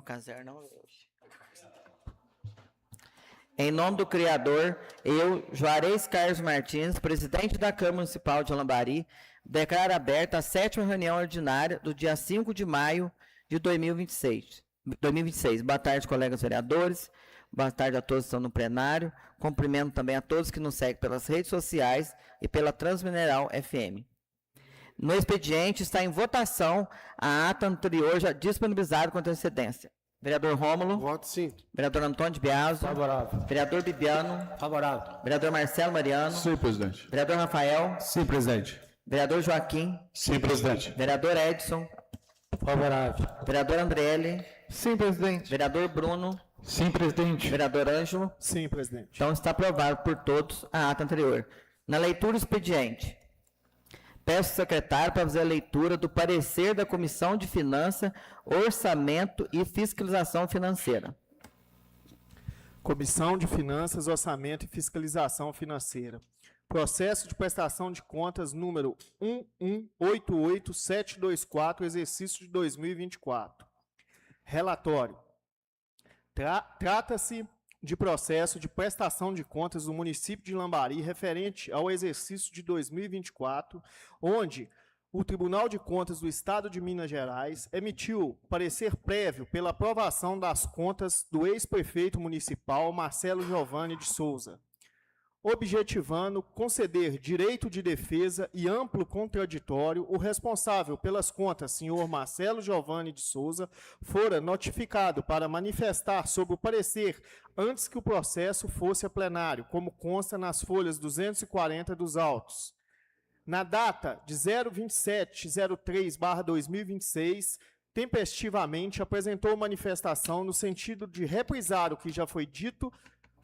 caserno não hoje. Em nome do Criador, eu, Juarez Carlos Martins, presidente da Câmara Municipal de Lambari, declaro aberta a 7ª reunião ordinária do dia 5 de maio de 2026. Boa tarde, colegas vereadores. Boa tarde a todos que estão no plenário. Cumprimento também a todos que nos seguem pelas redes sociais e pela Transmineral FM. No expediente está em votação a ata anterior já disponibilizada com antecedência. Vereador Rômulo. Voto sim. Vereador Antônio de Biaso. Favorável. Vereador Bibiano. Favorável. Vereador Marcelo Mariano. Sim, presidente. Vereador Rafael. Sim, presidente. Vereador Joaquim. Sim, presidente. Vereador Edson. Favorável. Vereador Andriele. Sim, presidente. Vereador Bruno. Sim, presidente. Vereador Ângelo. Sim, presidente. Então está aprovado por todos a ata anterior. Na leitura do expediente, peço ao secretário para fazer a leitura do parecer da Comissão de Finanças, Orçamento e Fiscalização Financeira. Comissão de Finanças, Orçamento e Fiscalização Financeira. Processo de prestação de contas número 1188724, exercício de 2024. Relatório. Trata-se de processo de prestação de contas do município de Lambari referente ao exercício de 2024, onde o Tribunal de Contas do Estado de Minas Gerais emitiu parecer prévio pela aprovação das contas do ex-prefeito municipal Marcelo Giovanni de Souza, objetivando conceder direito de defesa e amplo contraditório. O responsável pelas contas, senhor Marcelo Giovanni de Souza, fora notificado para manifestar sobre o parecer antes que o processo fosse a plenário, como consta nas folhas 240 dos autos. Na data de 02703/2026, tempestivamente apresentou manifestação no sentido de reprisar o que já foi dito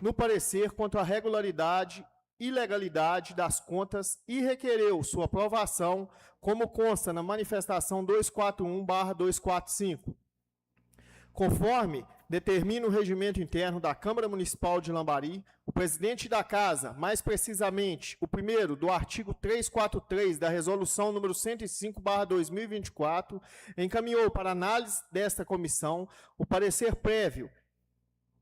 no parecer quanto à regularidade e legalidade das contas e requereu sua aprovação, como consta na manifestação 241/245. Conforme determina o regimento interno da Câmara Municipal de Lambari, o presidente da Casa, mais precisamente o primeiro do artigo 343 da Resolução número 105/2024, encaminhou para análise desta comissão o parecer prévio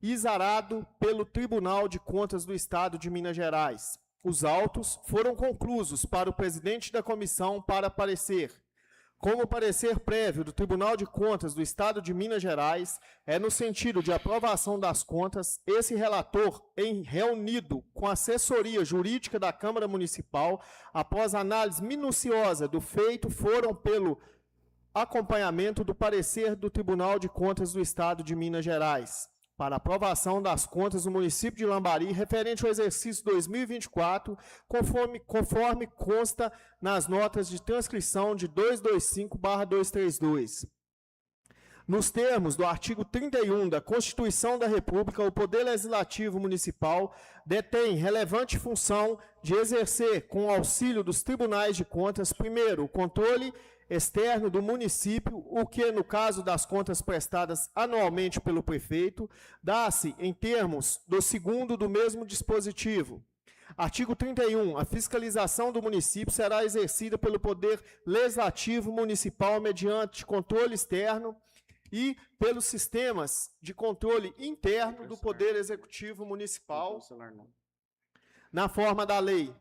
exarado pelo Tribunal de Contas do Estado de Minas Gerais. Os autos foram conclusos para o presidente da comissão para parecer. Como parecer prévio do Tribunal de Contas do Estado de Minas Gerais é no sentido de aprovação das contas, esse relator, reunido com a assessoria jurídica da Câmara Municipal, após análise minuciosa do feito, foram pelo acompanhamento do parecer do Tribunal de Contas do Estado de Minas Gerais para aprovação das contas do município de Lambari referente ao exercício 2024, conforme consta nas notas de transcrição de 225/232. Nos termos do artigo 31 da Constituição da República, o Poder Legislativo Municipal detém relevante função de exercer, com o auxílio dos tribunais de contas, primeiro, o controle externo do município, o que, no caso das contas prestadas anualmente pelo prefeito, dá-se em termos do segundo do mesmo dispositivo. Artigo 31. A fiscalização do município será exercida pelo Poder Legislativo Municipal mediante controle externo e pelos sistemas de controle interno do Poder Executivo Municipal, na forma da lei.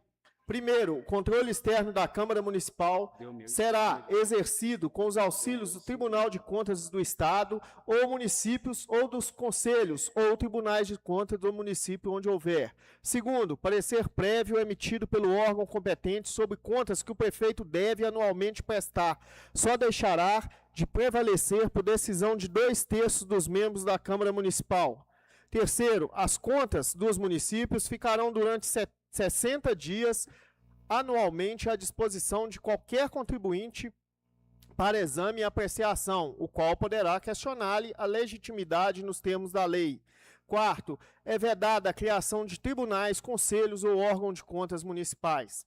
Primeiro, o controle externo da Câmara Municipal será exercido com os auxílios do Tribunal de Contas do Estado, ou municípios, ou dos conselhos, ou tribunais de contas do município onde houver. Segundo, parecer prévio emitido pelo órgão competente sobre contas que o prefeito deve anualmente prestar. Só deixará de prevalecer por decisão de 2/3 dos membros da Câmara Municipal. Terceiro, as contas dos municípios ficarão durante 60 dias anualmente à disposição de qualquer contribuinte para exame e apreciação, o qual poderá questionar-lhe a legitimidade nos termos da lei. Quarto, é vedada a criação de tribunais, conselhos ou órgão de contas municipais.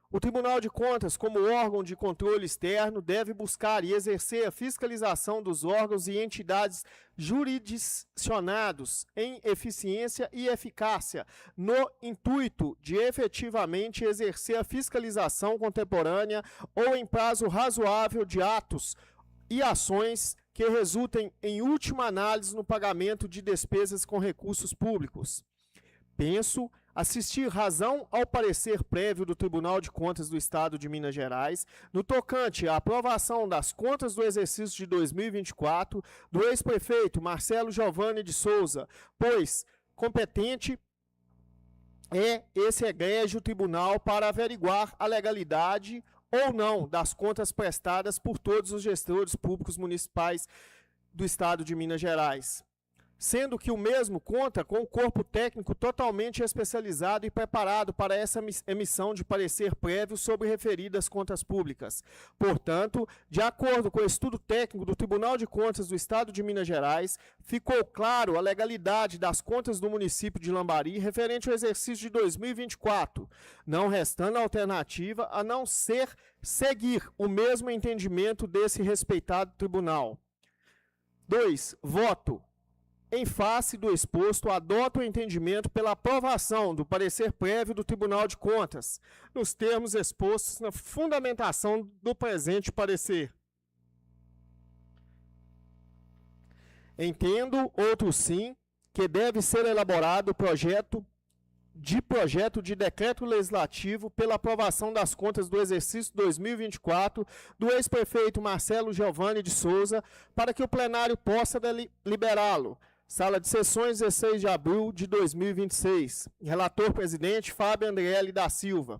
O Tribunal de Contas, como órgão de controle externo, deve buscar e exercer a fiscalização dos órgãos e entidades jurisdicionados em eficiência e eficácia, no intuito de efetivamente exercer a fiscalização contemporânea ou em prazo razoável de atos e ações que resultem, em última análise, no pagamento de despesas com recursos públicos. Penso assistir razão ao parecer prévio do Tribunal de Contas do Estado de Minas Gerais no tocante à aprovação das contas do exercício de 2024 do ex-prefeito Marcelo Giovanni de Souza, pois competente é esse egrégio tribunal para averiguar a legalidade ou não das contas prestadas por todos os gestores públicos municipais do Estado de Minas Gerais, sendo que o mesmo conta com um corpo técnico totalmente especializado e preparado para essa emissão de parecer prévio sobre referidas contas públicas. Portanto, de acordo com o estudo técnico do Tribunal de Contas do Estado de Minas Gerais, ficou claro a legalidade das contas do município de Lambari referente ao exercício de 2024, não restando alternativa a não ser seguir o mesmo entendimento desse respeitado tribunal. 2. Voto. Em face do exposto, adoto o entendimento pela aprovação do parecer prévio do Tribunal de Contas, nos termos expostos na fundamentação do presente parecer. Entendo, outro sim, que deve ser elaborado projeto de decreto legislativo pela aprovação das contas do exercício 2024 do ex-prefeito Marcelo Giovanni de Souza, para que o plenário possa liberá-lo. Sala de Sessões, 16 de abril de 2026. Relator presidente, Fábio Andriele da Silva.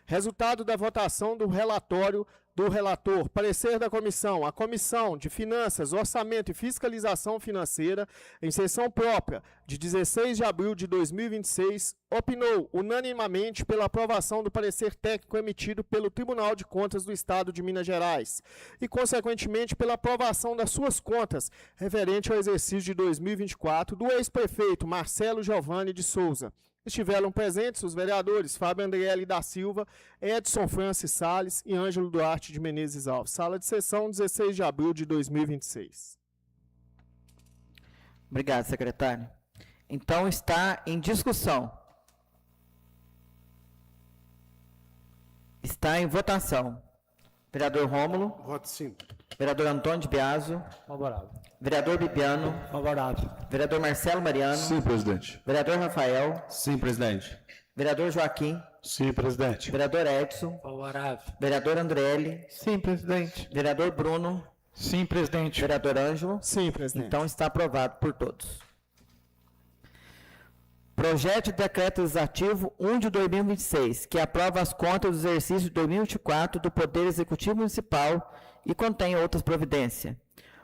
Resultado da votação do relatório do relator. Parecer da comissão. A Comissão de Finanças, Orçamento e Fiscalização Financeira, em sessão própria de 16 de abril de 2026, opinou unanimemente pela aprovação do parecer técnico emitido pelo Tribunal de Contas do Estado de Minas Gerais e, consequentemente, pela aprovação das suas contas referente ao exercício de 2024 do ex-prefeito Marcelo Giovanni de Souza. Estiveram presentes os vereadores Fábio Andriele da Silva, Edson Francis Salles e Ângelo Duarte de Menezes Alves. Sala de sessão, 16 de abril de 2026. Obrigado, secretário. Então, está em discussão. Está em votação. Vereador Rômulo. Voto sim. Vereador Antônio de Biaso. Favorável. Vereador Bibiano. Favorável. Vereador Marcelo Mariano. Sim, presidente. Vereador Rafael. Sim, presidente. Vereador Joaquim. Sim, presidente. Vereador Edson. Favorável. Vereador Andriele. Sim, presidente. Vereador Bruno. Sim, presidente. Vereador Ângelo. Sim, presidente. Então está aprovado por todos. Projeto de Decreto Legislativo 1 de 2026, que aprova as contas do exercício de 2024 do Poder Executivo Municipal e contém outras providências.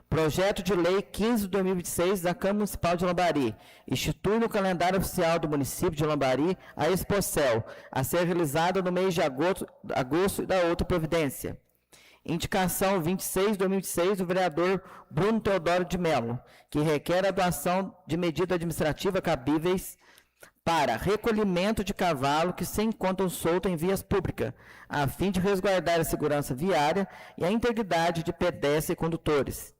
Projeto de Lei 15 de 2026 da Câmara Municipal de Lambari, institui no calendário oficial do município de Lambari a Expocel, a ser realizada no mês de agosto e da outra providência. Indicação 26 de 2026 do vereador Bruno Teodoro de Mello, que requer a doação de medida administrativa cabíveis para recolhimento de cavalo que se encontram soltos em vias públicas, a fim de resguardar a segurança viária e a integridade de pedestres e condutores.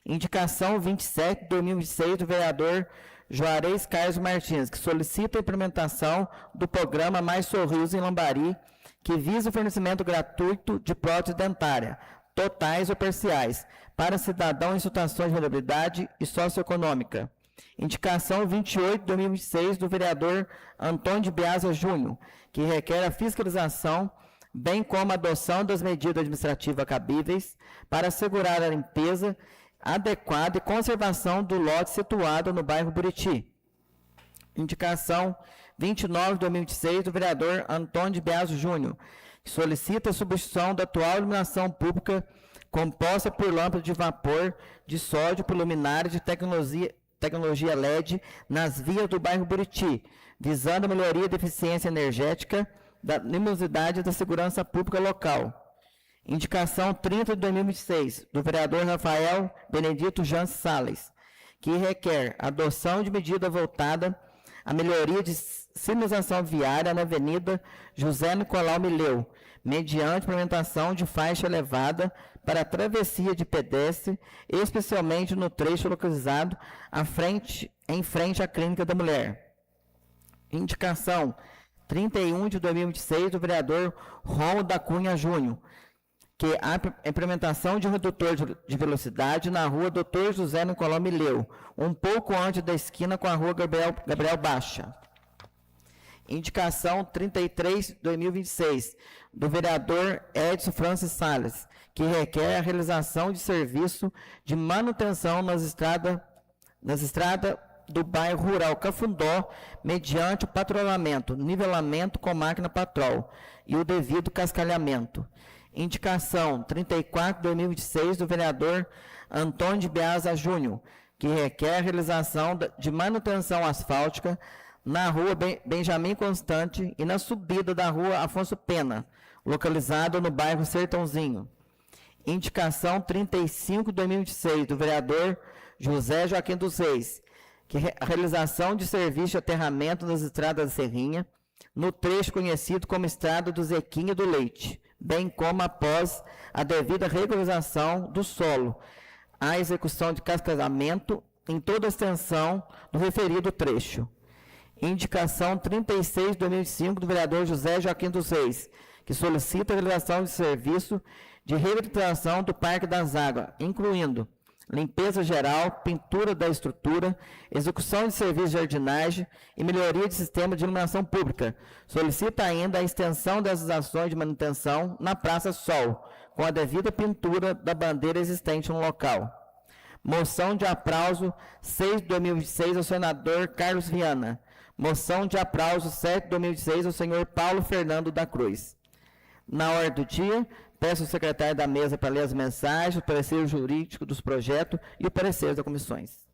Indicação 27 de 2026 do vereador Juarez Carlos Martins, que solicita a implementação do programa Mais Sorriso em Lambari, que visa o fornecimento gratuito de prótese dentária, totais ou parciais, para cidadão em situações de vulnerabilidade e socioeconômica. Indicação 28 de 2026 do vereador Antônio de Biasa Júnior, que requer a fiscalização, bem como a adoção das medidas administrativas cabíveis para assegurar a limpeza adequada e conservação do lote situado no bairro Buriti. Indicação 29 de 2026 do vereador Antônio de Biasa Júnior, que solicita a substituição da atual iluminação pública composta por lâmpadas de vapor de sódio por luminárias de tecnologia LED nas vias do bairro Buriti, visando a melhoria da eficiência energética, da luminosidade e da segurança pública local. Indicação 30 de 2026, do vereador Rafael Benedito Jans Salles, que requer a adoção de medida voltada à melhoria de sinalização viária na Avenida José Nicolau Mileu, mediante implementação de faixa elevada para a travessia de pedestre, especialmente no trecho localizado em frente à Clínica da Mulher. Indicação 31 de 2026 do vereador Rômulo da Cunha Júnior, que a implementação de um redutor de velocidade na rua Dr. José Nicolau Mileu, um pouco antes da esquina com a rua Gabriel Baixa. Indicação 33/2026, do vereador Edson Francis Salles, que requer a realização de serviço de manutenção nas estradas do bairro rural Cafundó, mediante o patrulhamento, nivelamento com máquina patrol e o devido cascalhamento. Indicação 34/2026, do vereador Antônio de Beasa Júnior, que requer a realização de manutenção asfáltica na rua Benjamin Constante e na subida da rua Afonso Pena, localizado no bairro Sertãozinho. Indicação 35/2026, do vereador José Joaquim dos Reis, que a realização de serviço de aterramento nas estradas da Serrinha, no trecho conhecido como Estrada do Zequinha do Leite, bem como após a devida regularização do solo, a execução de cascalhamento em toda a extensão do referido trecho. Indicação 36/2005, do vereador José Joaquim dos Reis, que solicita a realização de serviço de reabilitação do Parque das Águas, incluindo limpeza geral, pintura da estrutura, execução de serviços de jardinagem e melhoria de sistema de iluminação pública. Solicita ainda a extensão dessas ações de manutenção na Praça Sol, com a devida pintura da bandeira existente no local. Moção de aplauso 6/2026 ao senador Carlos Viana. Moção de aplauso 7/2026 ao senhor Paulo Fernando da Cruz. Na ordem do dia, peço ao secretário da mesa para ler as mensagens, o parecer jurídico dos projetos e o parecer das comissões.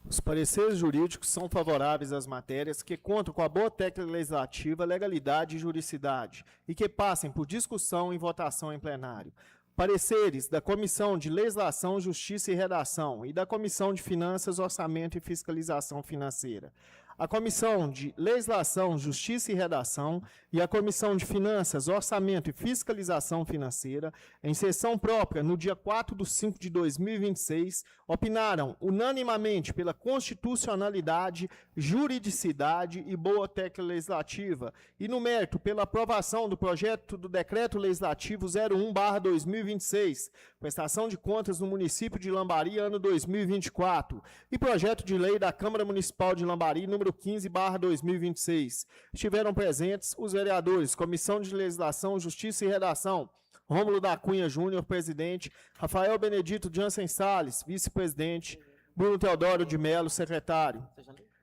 Os pareceres jurídicos são favoráveis às matérias que contam com a boa técnica legislativa, legalidade e juridicidade e que passem por discussão e votação em plenário. Pareceres da Comissão de Legislação, Justiça e Redação e da Comissão de Finanças, Orçamento e Fiscalização Financeira. A Comissão de Legislação, Justiça e Redação e a Comissão de Finanças, Orçamento e Fiscalização Financeira, em sessão própria, no dia 4/5/2026, opinaram unanimemente pela constitucionalidade, juridicidade e boa técnica legislativa e, no mérito, pela aprovação do projeto do Decreto Legislativo 01/2026, prestação de contas no município de Lambari, ano 2024, e projeto de lei da Câmara Municipal de Lambari, número 15/2026. Estiveram presentes os vereadores, Comissão de Legislação, Justiça e Redação, Rômulo da Cunha Júnior, presidente, Rafael Benedito Jansen Salles, vice-presidente, Bruno Teodoro de Melo, secretário.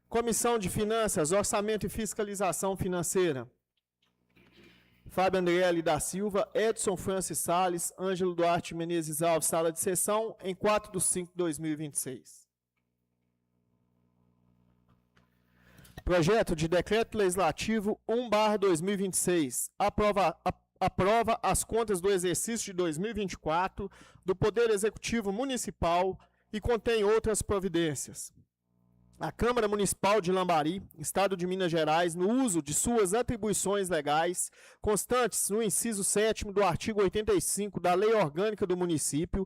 Comissão de Finanças, Orçamento e Fiscalização Financeira, Fábio Andriele da Silva, Edson Francis Salles, Ângelo Duarte Menezes Alves, sala de sessão, em 4/5/2026. Projeto de Decreto Legislativo 1/2026. Aprova as contas do exercício de 2024 do Poder Executivo Municipal e contém outras providências. A Câmara Municipal de Lambari, Estado de Minas Gerais, no uso de suas atribuições legais, constantes no inciso 7º do artigo 85 da Lei Orgânica do Município,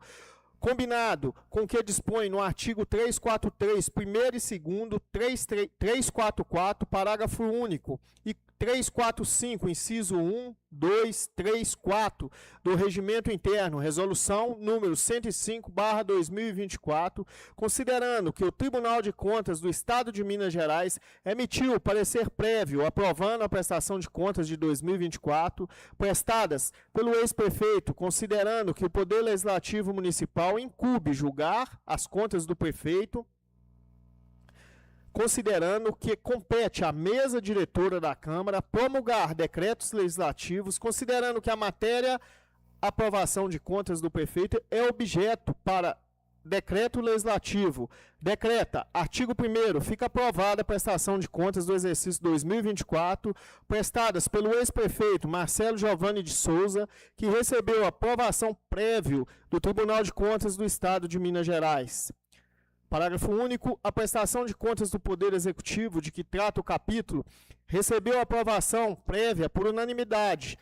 combinado com o que dispõe no artigo 343, primeiro e segundo, 344, parágrafo único, e 345, inciso 1, 2, 3, 4, do Regimento Interno, resolução número 105/2024, considerando que o Tribunal de Contas do Estado de Minas Gerais emitiu parecer prévio aprovando a prestação de contas de 2024, prestadas pelo ex-prefeito, considerando que o Poder Legislativo Municipal incumbe julgar as contas do prefeito, considerando que compete à mesa diretora da Câmara promulgar decretos legislativos, considerando que a matéria aprovação de contas do prefeito é objeto para decreto legislativo. Decreta, artigo 1º, fica aprovada a prestação de contas do exercício 2024, prestadas pelo ex-prefeito Marcelo Giovanni de Souza, que recebeu aprovação prévia do Tribunal de Contas do Estado de Minas Gerais. Parágrafo único. A prestação de contas do Poder Executivo, de que trata o capítulo, recebeu aprovação prévia por unanimidade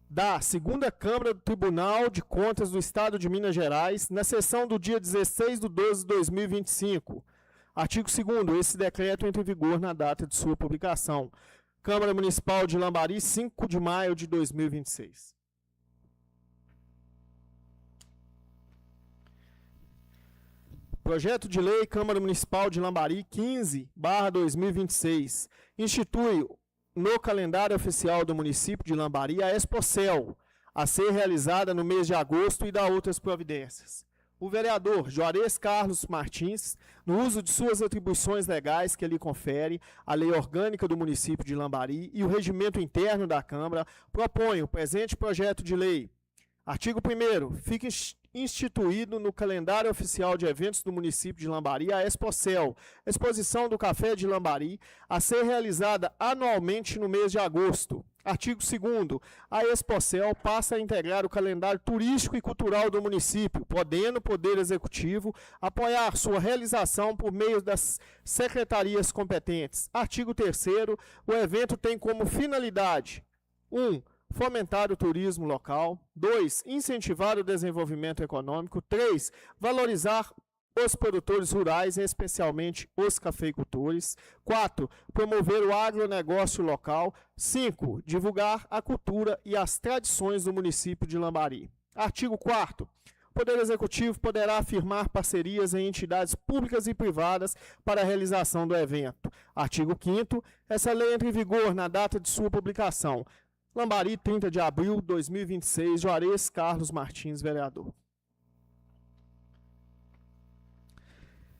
da Segunda Câmara do Tribunal de Contas do Estado de Minas Gerais, na sessão do dia 16/12/2025. Artigo 2º. Esse decreto entra em vigor na data de sua publicação. Câmara Municipal de Lambari, 5 de maio de 2026. Projeto de Lei Câmara Municipal de Lambari 15/2026 institui no calendário oficial do município de Lambari a Expocel, a ser realizada no mês de agosto, e dá outras providências. O vereador Juarez Carlos Martins, no uso de suas atribuições legais que lhe confere a Lei Orgânica do município de Lambari e o regimento interno da Câmara, propõe o presente projeto de lei. Artigo 1º. Fica instituído no calendário oficial de eventos do município de Lambari a Expocel, Exposição do Café de Lambari, a ser realizada anualmente no mês de agosto. Artigo 2º. A Expocel passa a integrar o calendário turístico e cultural do município, podendo o Poder Executivo apoiar sua realização por meio das secretarias competentes. Artigo 3º. O evento tem como finalidade: 1. Fomentar o turismo local. 2. Incentivar o desenvolvimento econômico. 3. Valorizar os produtores rurais, especialmente os cafeicultores. 4. Promover o agronegócio local. 5. Divulgar a cultura e as tradições do município de Lambari. Artigo 4º. O Poder Executivo poderá firmar parcerias em entidades públicas e privadas para a realização do evento. Artigo 5º. Essa lei entra em vigor na data de sua publicação. Lambari, 30 de abril de 2026, Juarez Carlos Martins, vereador.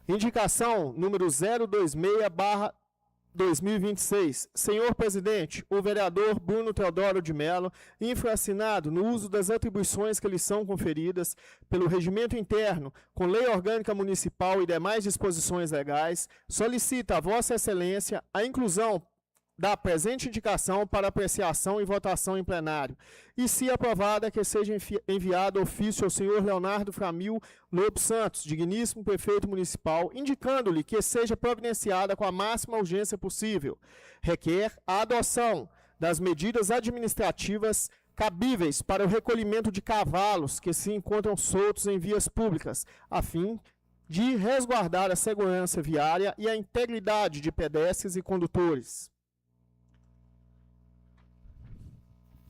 Indicação número 026/2026. Senhor presidente, o vereador Bruno Teodoro de Mello, infraassinado no uso das atribuições que lhe são conferidas pelo regimento interno, com lei orgânica municipal e demais disposições legais, solicita a Vossa Excelência a inclusão da presente indicação para apreciação e votação em plenário, e, se aprovada, que seja enviado ofício ao senhor Leonardo Framil Lobo Santos, digníssimo prefeito municipal, indicando-lhe que seja providenciada com a máxima urgência possível. Requer a adoção das medidas administrativas cabíveis para o recolhimento de cavalos que se encontram soltos em vias públicas, a fim de resguardar a segurança viária e a integridade de pedestres e condutores.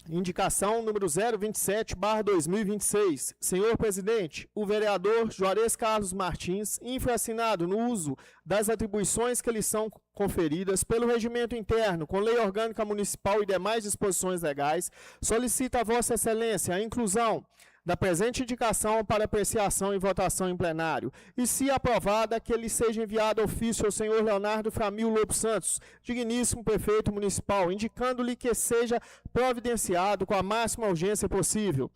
Indicação número 027/2026. Senhor presidente, o vereador Juarez Carlos Martins, infraassinado no uso das atribuições que lhe são conferidas pelo regimento interno, com lei orgânica municipal e demais disposições legais, solicita a Vossa Excelência a inclusão da presente indicação para apreciação e votação em plenário, e, se aprovada, que lhe seja enviado ofício ao senhor Leonardo Framil Lobo Santos, digníssimo prefeito municipal, indicando-lhe que seja providenciado com a máxima urgência possível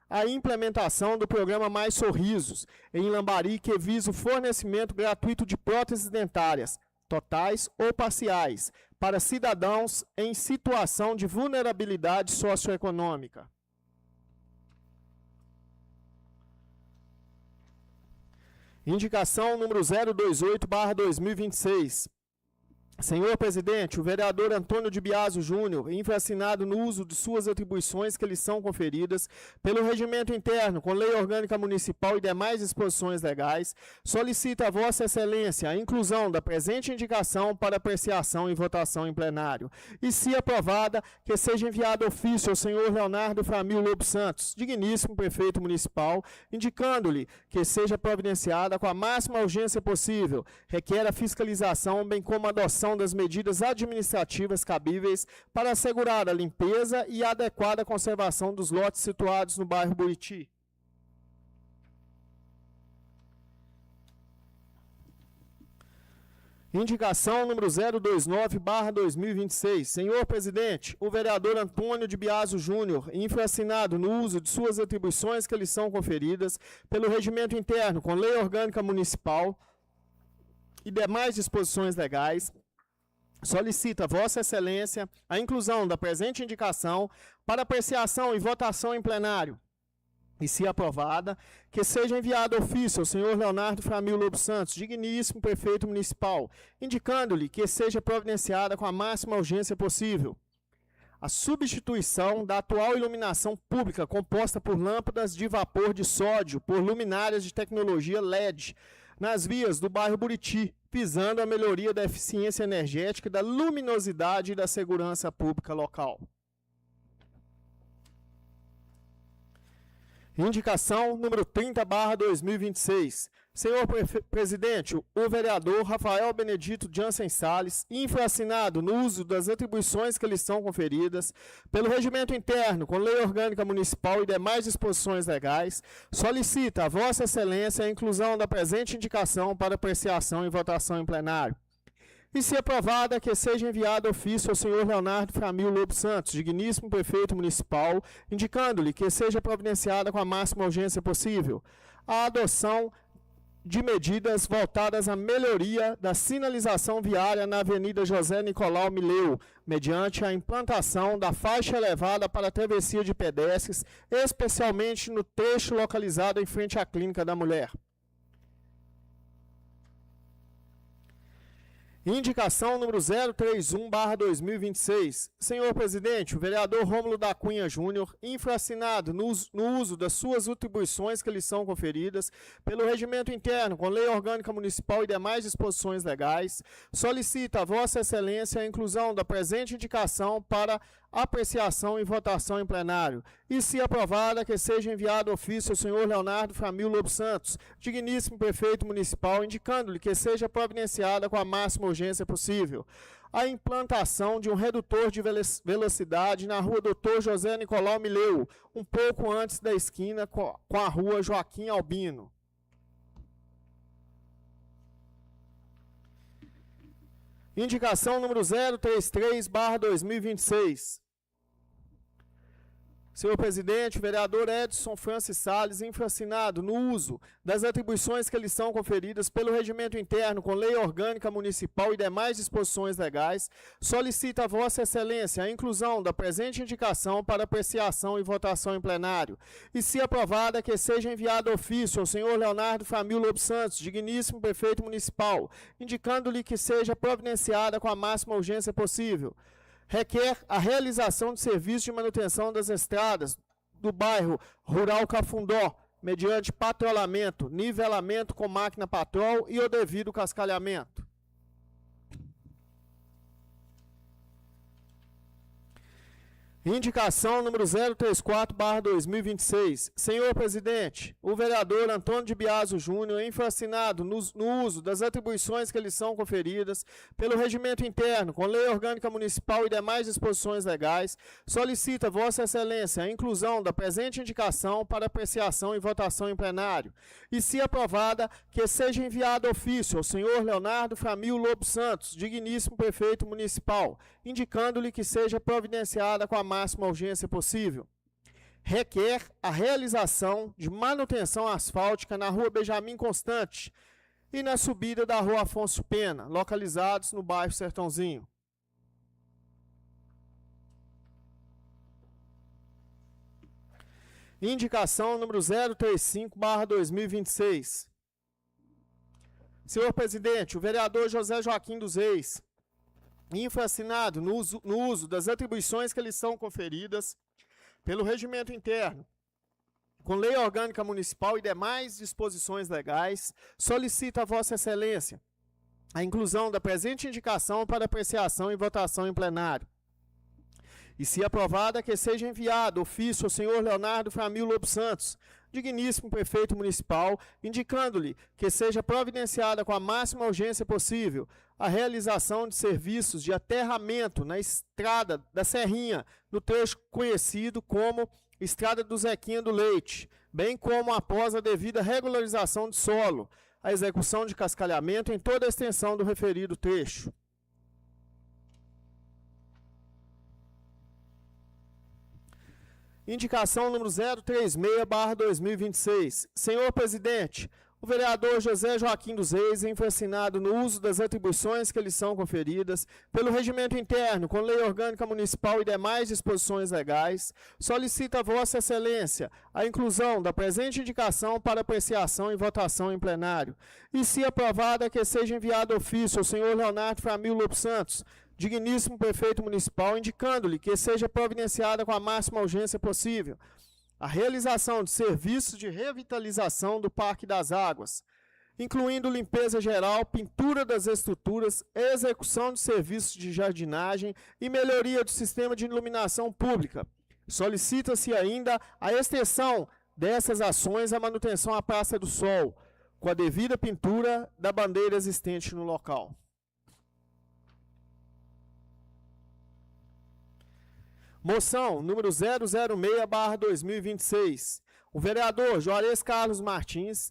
a implementação do programa Mais Sorrisos em Lambari, que visa o fornecimento gratuito de próteses dentárias, totais ou parciais, para cidadãos em situação de vulnerabilidade socioeconômica. Indicação número 028/2026. Senhor presidente, o vereador Antônio de Biaso Júnior, infraassinado no uso de suas atribuições que lhe são conferidas pelo regimento interno, com lei orgânica municipal e demais disposições legais, solicita a Vossa Excelência a inclusão da presente indicação para apreciação e votação em plenário, e, se aprovada, que seja enviado ofício ao senhor Leonardo Framil Lobo Santos, digníssimo prefeito municipal, indicando-lhe que seja providenciada com a máxima urgência possível, requer a fiscalização, bem como a adoção das medidas administrativas cabíveis para assegurar a limpeza e a adequada conservação dos lotes situados no bairro Buriti. Indicação número 029/2026. Senhor presidente, o vereador Antônio de Biaso Júnior, infraassinado no uso de suas atribuições que lhe são conferidas pelo regimento interno, com lei orgânica municipal e demais disposições legais, solicita a Vossa Excelência a inclusão da presente indicação para apreciação e votação em plenário, e, se aprovada, que seja enviado ofício ao senhor Leonardo Framil Lobo Santos, digníssimo prefeito municipal, indicando-lhe que seja providenciada com a máxima urgência possível a substituição da atual iluminação pública composta por lâmpadas de vapor de sódio por luminárias de tecnologia LED nas vias do bairro Buriti, visando a melhoria da eficiência energética, da luminosidade e da segurança pública local. Indicação número 30/2026. Senhor presidente, o vereador Rafael Benedito Jansen Salles, infraassinado no uso das atribuições que lhe são conferidas pelo regimento interno, com lei orgânica municipal e demais disposições legais, solicita a Vossa Excelência a inclusão da presente indicação para apreciação e votação em plenário. E, se aprovada, que seja enviado ofício ao senhor Leonardo Framil Lobo Santos, digníssimo prefeito municipal, indicando-lhe que seja providenciada com a máxima urgência possível a adoção de medidas voltadas à melhoria da sinalização viária na Avenida José Nicolau Mileu, mediante a implantação da faixa elevada para a travessia de pedestres, especialmente no trecho localizado em frente à Clínica da Mulher. Indicação número 031/2026. Senhor presidente, o vereador Rômulo da Cunha Júnior, infraassinado no uso das suas atribuições que lhe são conferidas pelo regimento interno, com lei orgânica municipal e demais disposições legais, solicita a Vossa Excelência a inclusão da presente indicação para apreciação e votação em plenário. E, se aprovada, que seja enviado ofício ao senhor Leonardo Framil Lobo Santos, digníssimo prefeito municipal, indicando-lhe que seja providenciada com a máxima urgência possível a implantação de um redutor de velocidade na rua Dr. José Nicolau Mileu, um pouco antes da esquina com a rua Joaquim Albino. Indicação número 033/2026. Senhor presidente, o vereador Edson Francis Salles, infraassinado no uso das atribuições que lhe são conferidas pelo regimento interno, com lei orgânica municipal e demais disposições legais, solicita a Vossa Excelência a inclusão da presente indicação para apreciação e votação em plenário. E, se aprovada, que seja enviado ofício ao senhor Leonardo Framil Lobo Santos, digníssimo prefeito municipal, indicando-lhe que seja providenciada com a máxima urgência possível. Requer a realização de serviços de manutenção das estradas do bairro Rural Cafundó, mediante patrulhamento, nivelamento com máquina patrol e o devido cascalhamento. Indicação número 034/2026. Senhor presidente, o vereador Antônio de Biaso Júnior, infraassinado no uso das atribuições que lhe são conferidas pelo regimento interno, com lei orgânica municipal e demais disposições legais, solicita Vossa Excelência a inclusão da presente indicação para apreciação e votação em plenário. E, se aprovada, que seja enviado ofício ao senhor Leonardo Framil Lobo Santos, digníssimo prefeito municipal, indicando-lhe que seja providenciada com a máxima urgência possível. Requer a realização de manutenção asfáltica na rua Benjamin Constante e na subida da rua Afonso Pena, localizados no bairro Sertãozinho. Indicação número 035/2026. Senhor presidente, o vereador José Joaquim dos Reis, infraassinado no uso das atribuições que lhe são conferidas pelo regimento interno, com lei orgânica municipal e demais disposições legais, solicita a Vossa Excelência a inclusão da presente indicação para apreciação e votação em plenário. E, se aprovada, que seja enviado ofício ao senhor Leonardo Framil Lobo Santos, digníssimo prefeito municipal, indicando-lhe que seja providenciada com a máxima urgência possível a realização de serviços de aterramento na estrada da Serrinha, no trecho conhecido como Estrada do Zequinha do Leite, bem como após a devida regularização de solo, a execução de cascalhamento em toda a extensão do referido trecho. Indicação número 036/2026. Senhor presidente, o vereador José Joaquim dos Reis, infraassinado no uso das atribuições que lhe são conferidas pelo regimento interno, com lei orgânica municipal e demais disposições legais, solicita a Vossa Excelência a inclusão da presente indicação para apreciação e votação em plenário. E, se aprovada, que seja enviado ofício ao senhor Leonardo Framil Lobo Santos, digníssimo prefeito municipal, indicando-lhe que seja providenciada com a máxima urgência possível a realização de serviços de revitalização do Parque das Águas, incluindo limpeza geral, pintura das estruturas, execução de serviços de jardinagem e melhoria do sistema de iluminação pública. Solicita-se ainda a extensão dessas ações à manutenção à Praça do Sol, com a devida pintura da bandeira existente no local. Moção número 006/2026. O vereador Juarez Carlos Martins,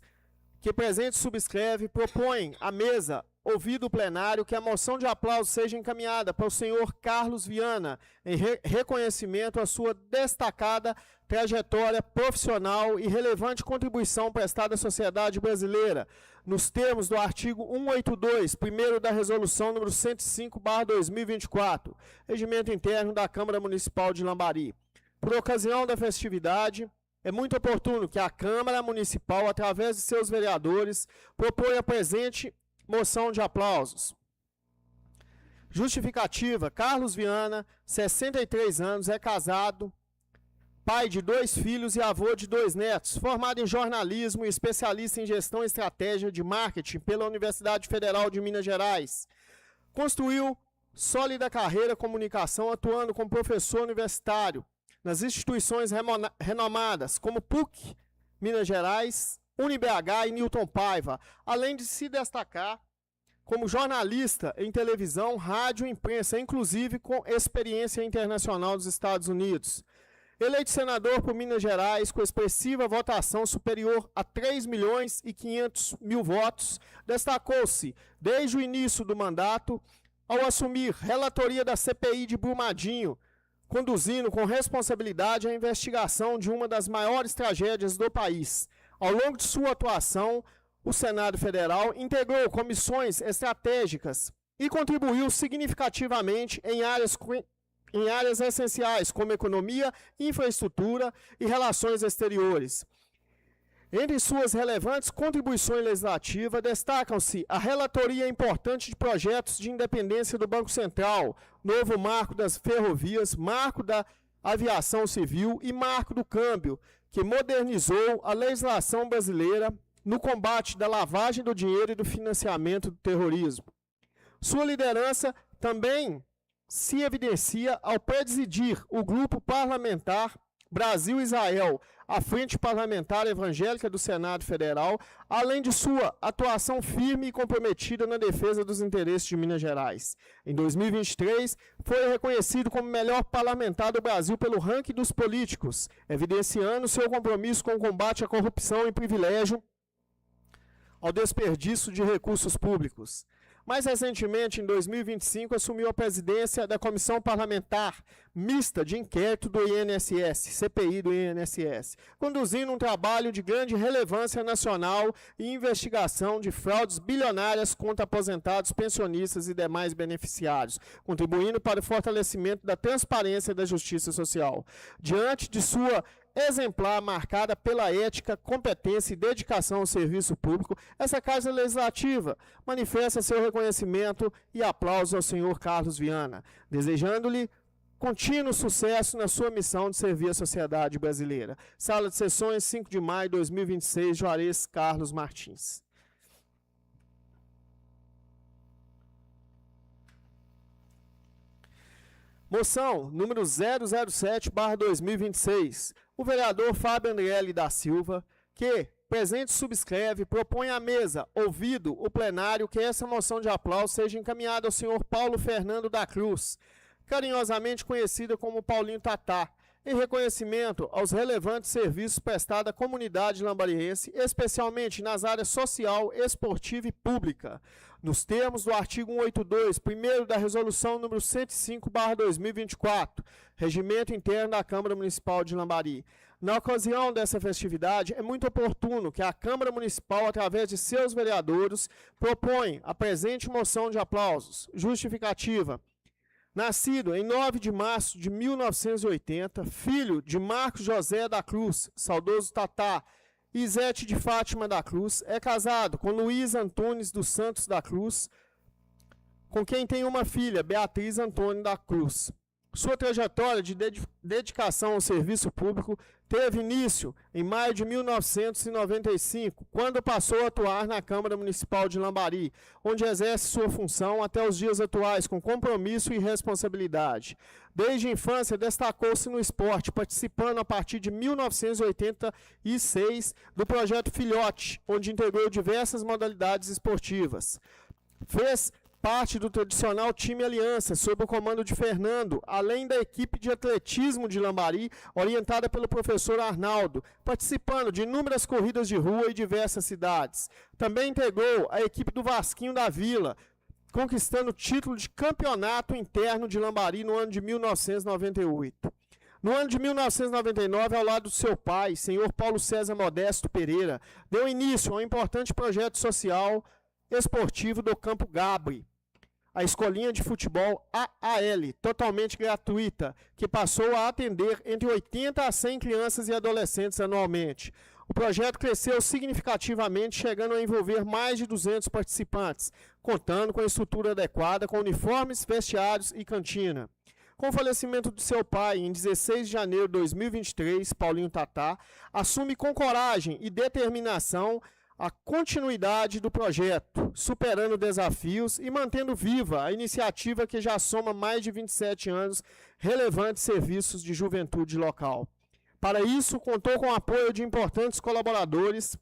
que presente subscreve, propõe à mesa, ouvido o plenário, que a moção de aplauso seja encaminhada para o senhor Carlos Viana, em reconhecimento à sua destacada trajetória profissional e relevante contribuição prestada à sociedade brasileira, nos termos do artigo 182, primeiro da resolução número 105/2024, regimento interno da Câmara Municipal de Lambari. Por ocasião da festividade, é muito oportuno que a Câmara Municipal, através de seus vereadores, proponha a presente moção de aplausos. Justificativa: Carlos Viana, 63 anos, é casado, pai de 2 filhos e avô de 2 netos, formado em jornalismo e especialista em gestão e estratégia de marketing pela Universidade Federal de Minas Gerais. Construiu sólida carreira em comunicação, atuando como professor universitário nas instituições renomadas como PUC, Minas Gerais, UniBH e Newton Paiva, além de se destacar como jornalista em televisão, rádio e imprensa, inclusive com experiência internacional dos Estados Unidos. Eleito senador por Minas Gerais, com expressiva votação superior a 3.500.000 votos, destacou-se desde o início do mandato ao assumir relatoria da CPI de Brumadinho, conduzindo com responsabilidade a investigação de uma das maiores tragédias do país. Ao longo de sua atuação, o Senado Federal integrou comissões estratégicas e contribuiu significativamente em áreas essenciais, como economia, infraestrutura e relações exteriores. Entre suas relevantes contribuições legislativas, destacam-se a relatoria importante de projetos de independência do Banco Central, novo marco das ferrovias, marco da aviação civil e marco do câmbio, que modernizou a legislação brasileira no combate da lavagem do dinheiro e do financiamento do terrorismo. Sua liderança também se evidencia ao presidir o grupo parlamentar Brasil-Israel, a Frente Parlamentar Evangélica do Senado Federal, além de sua atuação firme e comprometida na defesa dos interesses de Minas Gerais. Em 2023, foi reconhecido como melhor parlamentar do Brasil pelo ranking dos políticos, evidenciando seu compromisso com o combate à corrupção e privilégio ao desperdício de recursos públicos. Mais recentemente, em 2025, assumiu a presidência da Comissão Parlamentar Mista de Inquérito do INSS, CPI do INSS, conduzindo um trabalho de grande relevância nacional e investigação de fraudes bilionárias contra aposentados, pensionistas e demais beneficiários, contribuindo para o fortalecimento da transparência e da justiça social. Diante de sua exemplar marcada pela ética, competência e dedicação ao serviço público, essa Casa Legislativa manifesta seu reconhecimento e aplauso ao senhor Carlos Viana, desejando-lhe contínuo sucesso na sua missão de servir a sociedade brasileira. Sala de Sessões, 5 de maio de 2026, Juarez Carlos Martins. Moção número 007/2026. O vereador Fábio Andriele da Silva, que presente subscreve, propõe à mesa, ouvido o plenário, que essa moção de aplauso seja encaminhada ao senhor Paulo Fernando da Cruz, carinhosamente conhecido como Paulinho Tatá, em reconhecimento aos relevantes serviços prestados à comunidade lambariense, especialmente nas áreas social, esportiva e pública, nos termos do artigo 182, primeiro da resolução número 105/2024, regimento interno da Câmara Municipal de Lambari. Na ocasião dessa festividade, é muito oportuno que a Câmara Municipal, através de seus vereadores, propõe a presente moção de aplausos. Justificativa: nascido em 9 de março de 1980, filho de Marcos José da Cruz, saudoso Tatá, e Zete de Fátima da Cruz, é casado com Luiz Antônio dos Santos da Cruz, com quem tem uma filha, Beatriz Antônio da Cruz. Sua trajetória de dedicação ao serviço público teve início em maio de 1995, quando passou a atuar na Câmara Municipal de Lambari, onde exerce sua função até os dias atuais, com compromisso e responsabilidade. Desde a infância, destacou-se no esporte, participando a partir de 1986 do Projeto Filhote, onde integrou diversas modalidades esportivas. Fez parte do tradicional time Aliança, sob o comando de Fernando, além da equipe de atletismo de Lambari, orientada pelo professor Arnaldo, participando de inúmeras corridas de rua em diversas cidades. Também integrou a equipe do Vasquinho da Vila, conquistando o título de campeonato interno de Lambari no ano de 1998. No ano de 1999, ao lado do seu pai, senhor Paulo César Modesto Pereira, deu início a um importante projeto social esportivo do Campo Gabri, a escolinha de futebol AAL, totalmente gratuita, que passou a atender entre 80 a 100 crianças e adolescentes anualmente. O projeto cresceu significativamente, chegando a envolver mais de 200 participantes, contando com a estrutura adequada, com uniformes, vestiários e cantina. Com o falecimento de seu pai, em 16 de janeiro de 2023, Paulinho Tatá assume com coragem e determinação a continuidade do projeto, superando desafios e mantendo viva a iniciativa que já soma mais de 27 anos, relevantes serviços de juventude local. Para isso, contou com o apoio de importantes colaboradores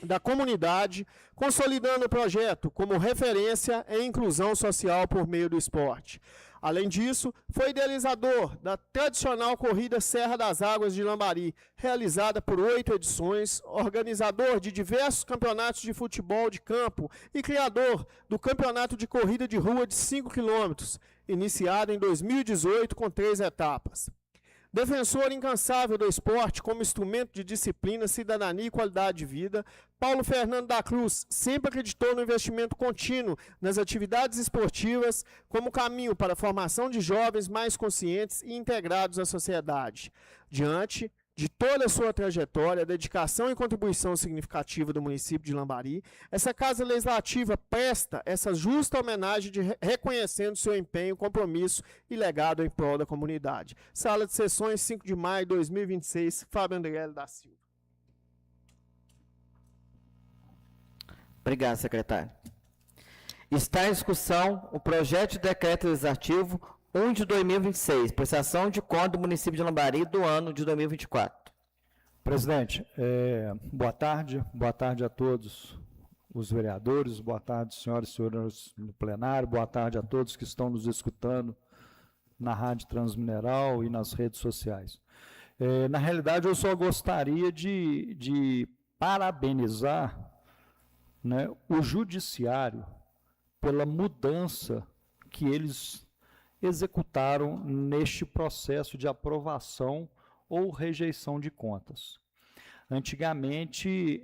da comunidade, consolidando o projeto como referência em inclusão social por meio do esporte. Além disso, foi idealizador da tradicional corrida Serra das Águas de Lambari, realizada por 8 edições, organizador de diversos campeonatos de futebol de campo e criador do campeonato de corrida de rua de 5 km, iniciado em 2018 com 3 etapas. Defensor incansável do esporte como instrumento de disciplina, cidadania e qualidade de vida, Paulo Fernando da Cruz sempre acreditou no investimento contínuo nas atividades esportivas como caminho para a formação de jovens mais conscientes e integrados à sociedade. Diante de toda a sua trajetória, dedicação e contribuição significativa do município de Lambari, essa Casa Legislativa presta essa justa homenagem reconhecendo seu empenho, compromisso e legado em prol da comunidade. Sala de Sessões, 5 de maio de 2026, Fábio André da Silva. Obrigado, secretário. Está em discussão o projeto de decreto legislativo 1 de 2026, prestação de conta do município de Lambari do ano de 2024. Presidente, boa tarde a todos os vereadores, boa tarde, senhoras e senhores no plenário, boa tarde a todos que estão nos escutando na Rádio Transmineral e nas redes sociais. Na realidade, eu só gostaria de parabenizar, né, o Judiciário pela mudança que eles executaram neste processo de aprovação ou rejeição de contas. Antigamente,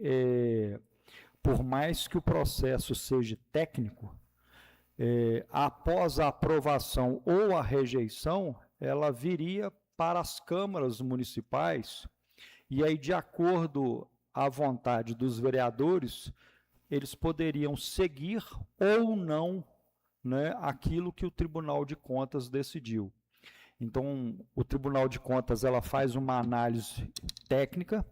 por mais que o processo seja técnico, após a aprovação ou a rejeição, ela viria para as câmaras municipais e aí, de acordo à vontade dos vereadores, eles poderiam seguir ou não, né, aquilo que o Tribunal de Contas decidiu. Então, o Tribunal de Contas ela faz uma análise técnica,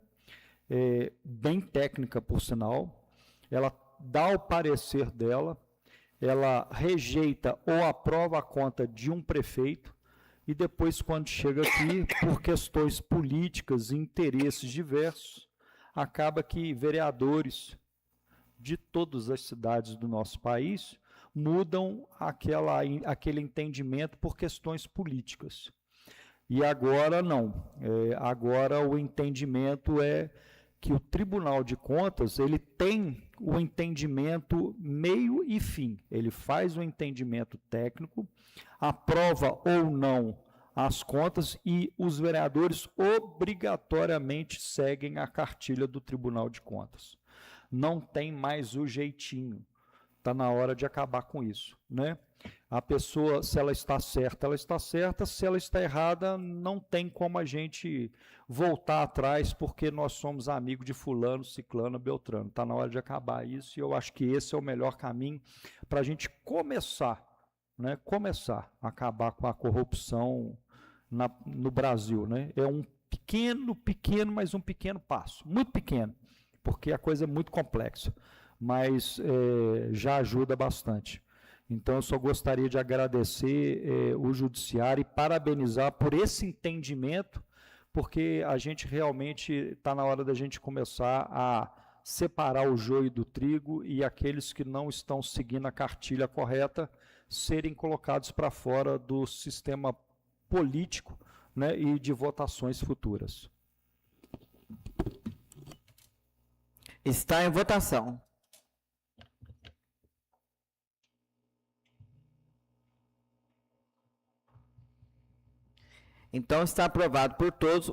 bem técnica, por sinal, ela dá o parecer dela, ela rejeita ou aprova a conta de um prefeito, e depois, quando chega aqui, por questões políticas e interesses diversos, acaba que vereadores de todas as cidades do nosso país mudam aquele entendimento por questões políticas. E agora não. Agora o entendimento é que o Tribunal de Contas ele tem o entendimento meio e fim. Ele faz o entendimento técnico, aprova ou não as contas e os vereadores obrigatoriamente seguem a cartilha do Tribunal de Contas. Não tem mais o jeitinho. Está na hora de acabar com isso, né? A pessoa, se ela está certa, se ela está errada, não tem como a gente voltar atrás, porque nós somos amigos de fulano, ciclano, beltrano. Está na hora de acabar isso, e eu acho que esse é o melhor caminho para a gente começar né, começar a acabar com a corrupção no Brasil, né? É um pequeno, mas um pequeno passo, muito pequeno, porque a coisa é muito complexa, mas já ajuda bastante. Então, eu só gostaria de agradecer o Judiciário e parabenizar por esse entendimento, porque a gente realmente está na hora da gente começar a separar o joio do trigo e aqueles que não estão seguindo a cartilha correta serem colocados para fora do sistema político, né, e de votações futuras. Está em votação. Então, está aprovado por todos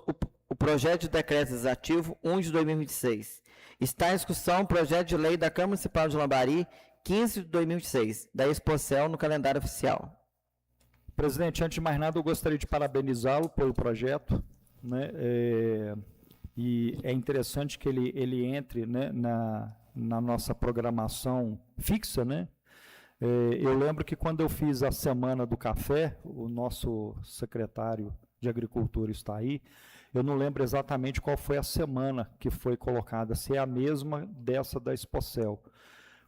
o projeto de decreto legislativo 1 de 2026. Está em discussão o projeto de lei da Câmara Municipal de Lambari 15 de 2026, da Expocel no calendário oficial. Presidente, antes de mais nada, eu gostaria de parabenizá-lo pelo projeto, né, e é interessante que ele entre, né, na nossa programação fixa, né. Eu lembro que quando eu fiz a Semana do Café, o nosso secretário de Agricultura está aí, eu não lembro exatamente qual foi a semana que foi colocada, se é a mesma dessa da Expocel,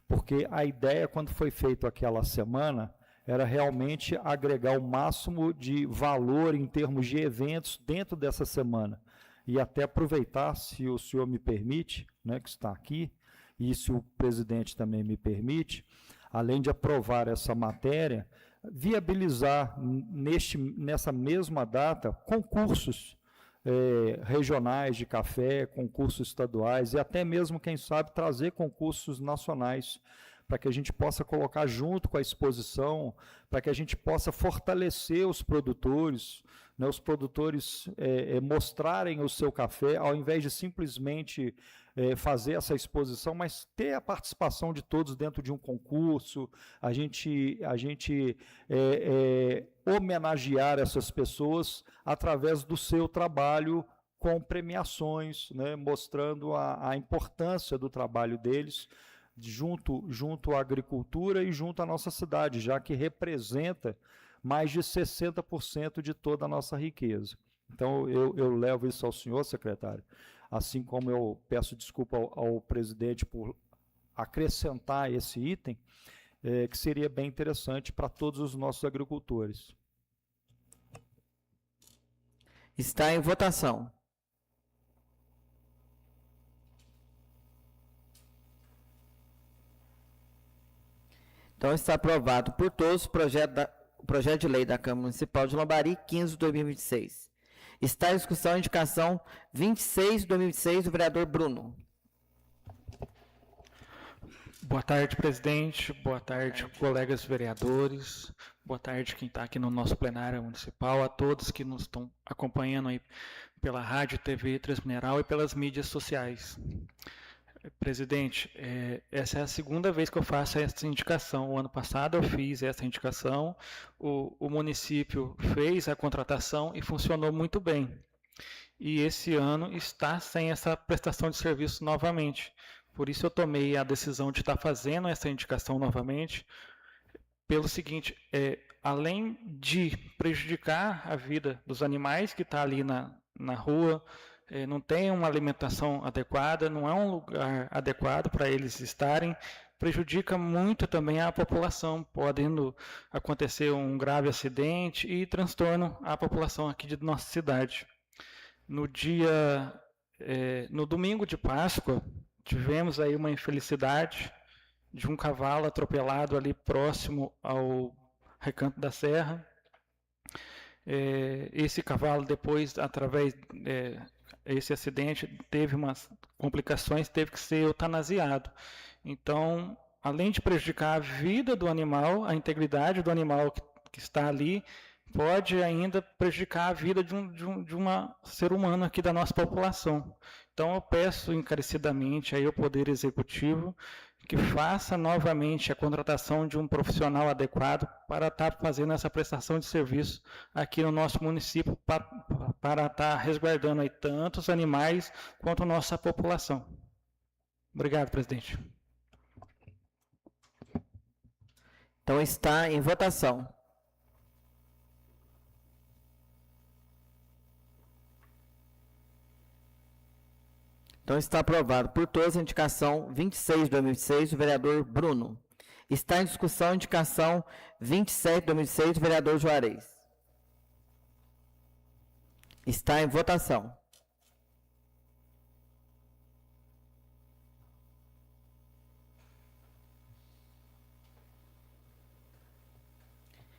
porque a ideia, quando foi feita aquela semana, era realmente agregar o máximo de valor em termos de eventos dentro dessa semana, e até aproveitar, se o senhor me permite, né, que está aqui, e se o presidente também me permite, além de aprovar essa matéria, viabilizar nessa mesma data concursos regionais de café, concursos estaduais e até mesmo, quem sabe, trazer concursos nacionais para que a gente possa colocar junto com a exposição, para que a gente possa fortalecer os produtores, né, os produtores mostrarem o seu café, ao invés de simplesmente fazer essa exposição, mas ter a participação de todos dentro de um concurso, a gente homenagear essas pessoas através do seu trabalho com premiações, né, mostrando a importância do trabalho deles, junto à agricultura e junto à nossa cidade, já que representa mais de 60% de toda a nossa riqueza. Então, eu levo isso ao senhor, secretário, assim como eu peço desculpa ao presidente por acrescentar esse item, que seria bem interessante para todos os nossos agricultores. Está em votação. Então, está aprovado por todos o projeto de lei da Câmara Municipal de Lambari 15 de 2026. Está em discussão a indicação 26 de 2026 do vereador Bruno. Boa tarde, presidente. Boa tarde, colegas vereadores. Boa tarde, quem está aqui no nosso plenário municipal, a todos que nos estão acompanhando aí pela rádio, TV Transmineral e pelas mídias sociais. Presidente, essa é a segunda vez que eu faço essa indicação. O ano passado eu fiz essa indicação, o município fez a contratação e funcionou muito bem. E esse ano está sem essa prestação de serviço novamente. Por isso eu tomei a decisão de estar fazendo essa indicação novamente, pelo seguinte, além de prejudicar a vida dos animais que estão ali na rua, não tem uma alimentação adequada, não é um lugar adequado para eles estarem, prejudica muito também a população, podendo acontecer um grave acidente e transtorno à população aqui de nossa cidade. No domingo de Páscoa, tivemos aí uma infelicidade de um cavalo atropelado ali próximo ao Recanto da Serra. Esse cavalo depois, através esse acidente, teve umas complicações, teve que ser eutanasiado. Então, além de prejudicar a vida do animal, a integridade do animal que está ali, pode ainda prejudicar a vida de um ser humano aqui da nossa população. Então, eu peço encarecidamente aí ao Poder Executivo que faça novamente a contratação de um profissional adequado para estar fazendo essa prestação de serviço aqui no nosso município, para estar resguardando aí tanto os animais quanto a nossa população. Obrigado, presidente. Então está em votação. Então está aprovado por todos a indicação 26 de 2006 do vereador Bruno. Está em discussão a indicação 27 de 2006 do vereador Juarez. Está em votação.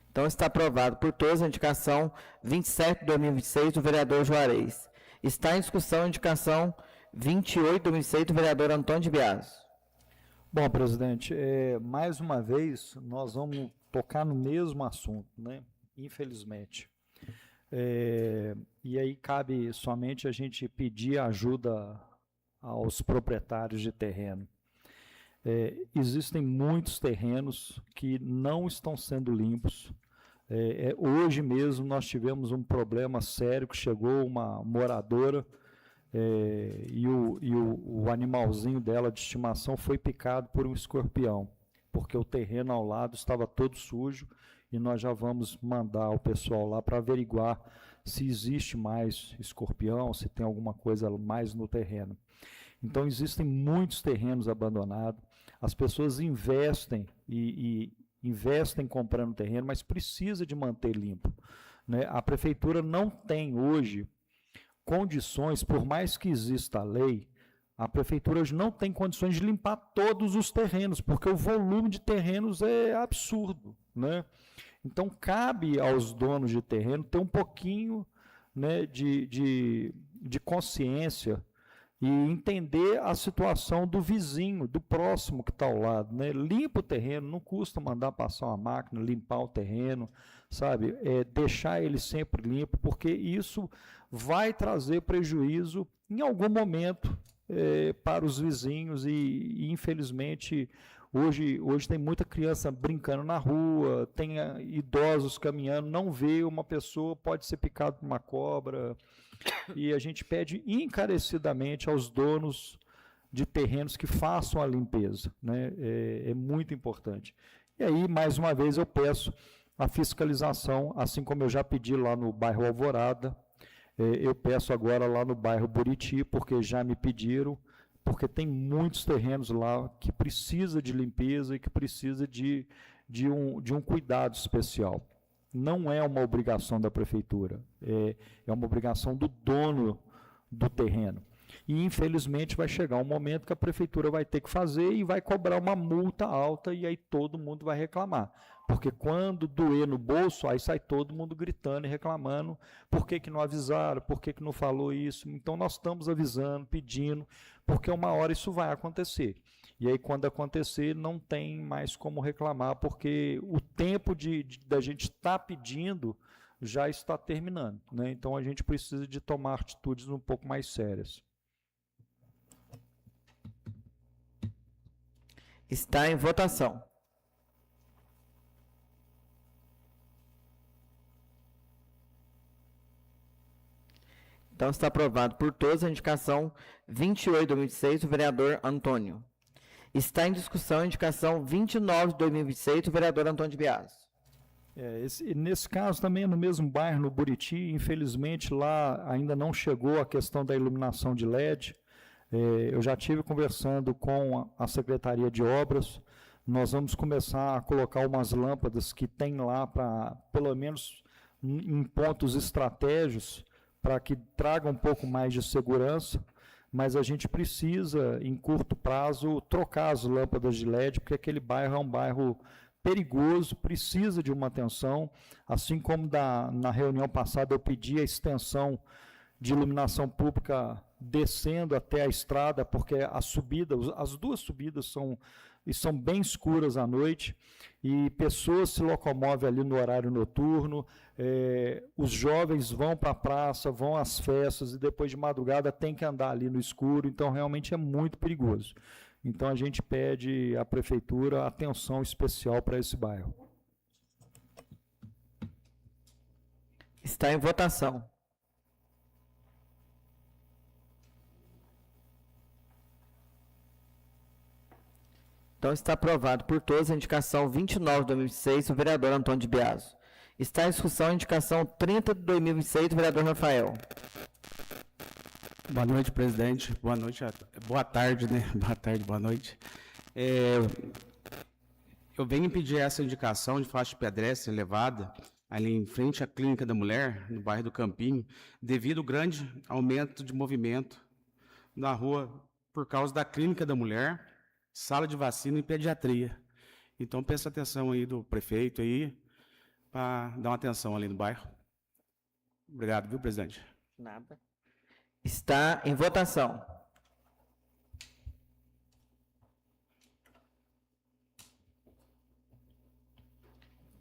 Então está aprovado por todos a indicação 27 de 2026 do vereador Juarez. Está em discussão a indicação 28 de 2006 do vereador Antônio de Biase. Bom, presidente, mais uma vez nós vamos tocar no mesmo assunto, né? Infelizmente. E aí cabe somente a gente pedir ajuda aos proprietários de terreno. Existem muitos terrenos que não estão sendo limpos. Hoje mesmo nós tivemos um problema sério que chegou uma moradora e o animalzinho dela de estimação foi picado por um escorpião, porque o terreno ao lado estava todo sujo e nós já vamos mandar o pessoal lá para averiguar se existe mais escorpião, se tem alguma coisa mais no terreno. Então existem muitos terrenos abandonados, as pessoas investem e investem comprando terreno, mas precisa de manter limpo, né? A prefeitura não tem hoje condições, por mais que exista a lei, a prefeitura hoje não tem condições de limpar todos os terrenos, porque o volume de terrenos é absurdo, né? Então, cabe aos donos de terreno ter um pouquinho, né, de consciência e entender a situação do vizinho, do próximo que está ao lado, né? Limpa o terreno, não custa mandar passar uma máquina, limpar o terreno, sabe? Deixar ele sempre limpo, porque isso vai trazer prejuízo em algum momento para os vizinhos e infelizmente hoje tem muita criança brincando na rua, tem idosos caminhando, não vê uma pessoa, pode ser picado por uma cobra, e a gente pede encarecidamente aos donos de terrenos que façam a limpeza, né? É muito importante. E aí, mais uma vez, eu peço a fiscalização, assim como eu já pedi lá no bairro Alvorada, eu peço agora lá no bairro Buriti, porque já me pediram, porque tem muitos terrenos lá que precisa de limpeza e que precisa de um cuidado especial. Não é uma obrigação da prefeitura, é uma obrigação do dono do terreno. E, infelizmente, vai chegar um momento que a prefeitura vai ter que fazer e vai cobrar uma multa alta e aí todo mundo vai reclamar. Porque quando doer no bolso, aí sai todo mundo gritando e reclamando, por que não avisaram, por que não falou isso. Então, nós estamos avisando, pedindo, porque uma hora isso vai acontecer. E aí, quando acontecer, não tem mais como reclamar, porque o tempo da gente estar pedindo já está terminando, né? Então, a gente precisa de tomar atitudes um pouco mais sérias. Está em votação. Então está aprovado por todos a indicação 28 de 2026 do vereador Antônio. Está em discussão a indicação 29 de 2026 do vereador Antônio de Biase. Nesse caso também no mesmo bairro, no Buriti, infelizmente lá ainda não chegou a questão da iluminação de LED. Eu já estive conversando com a Secretaria de Obras, nós vamos começar a colocar umas lâmpadas que tem lá para, pelo menos em pontos estratégicos, para que traga um pouco mais de segurança, mas a gente precisa, em curto prazo, trocar as lâmpadas de LED, porque aquele bairro é um bairro perigoso, precisa de uma atenção, assim como na reunião passada eu pedi a extensão de iluminação pública descendo até a estrada, porque as duas subidas são bem escuras à noite, e pessoas se locomovem ali no horário noturno, os jovens vão para a praça, vão às festas, e depois de madrugada tem que andar ali no escuro, então realmente é muito perigoso. Então a gente pede à prefeitura atenção especial para esse bairro. Está em votação. Então está aprovado por todos a indicação 29 de 2026 do vereador Antônio de Biaso. Está em discussão a indicação 30 de 2026 do vereador Rafael. Boa noite, presidente. Boa noite. Boa tarde, né? Boa tarde, boa noite. Eu venho pedir essa indicação de faixa de pedestre elevada ali em frente à Clínica da Mulher, no bairro do Campinho, devido ao grande aumento de movimento na rua por causa da Clínica da Mulher, sala de vacina e pediatria. Então, peço atenção aí do prefeito aí, para dar uma atenção ali no bairro. Obrigado, viu, presidente? Nada. Está em votação.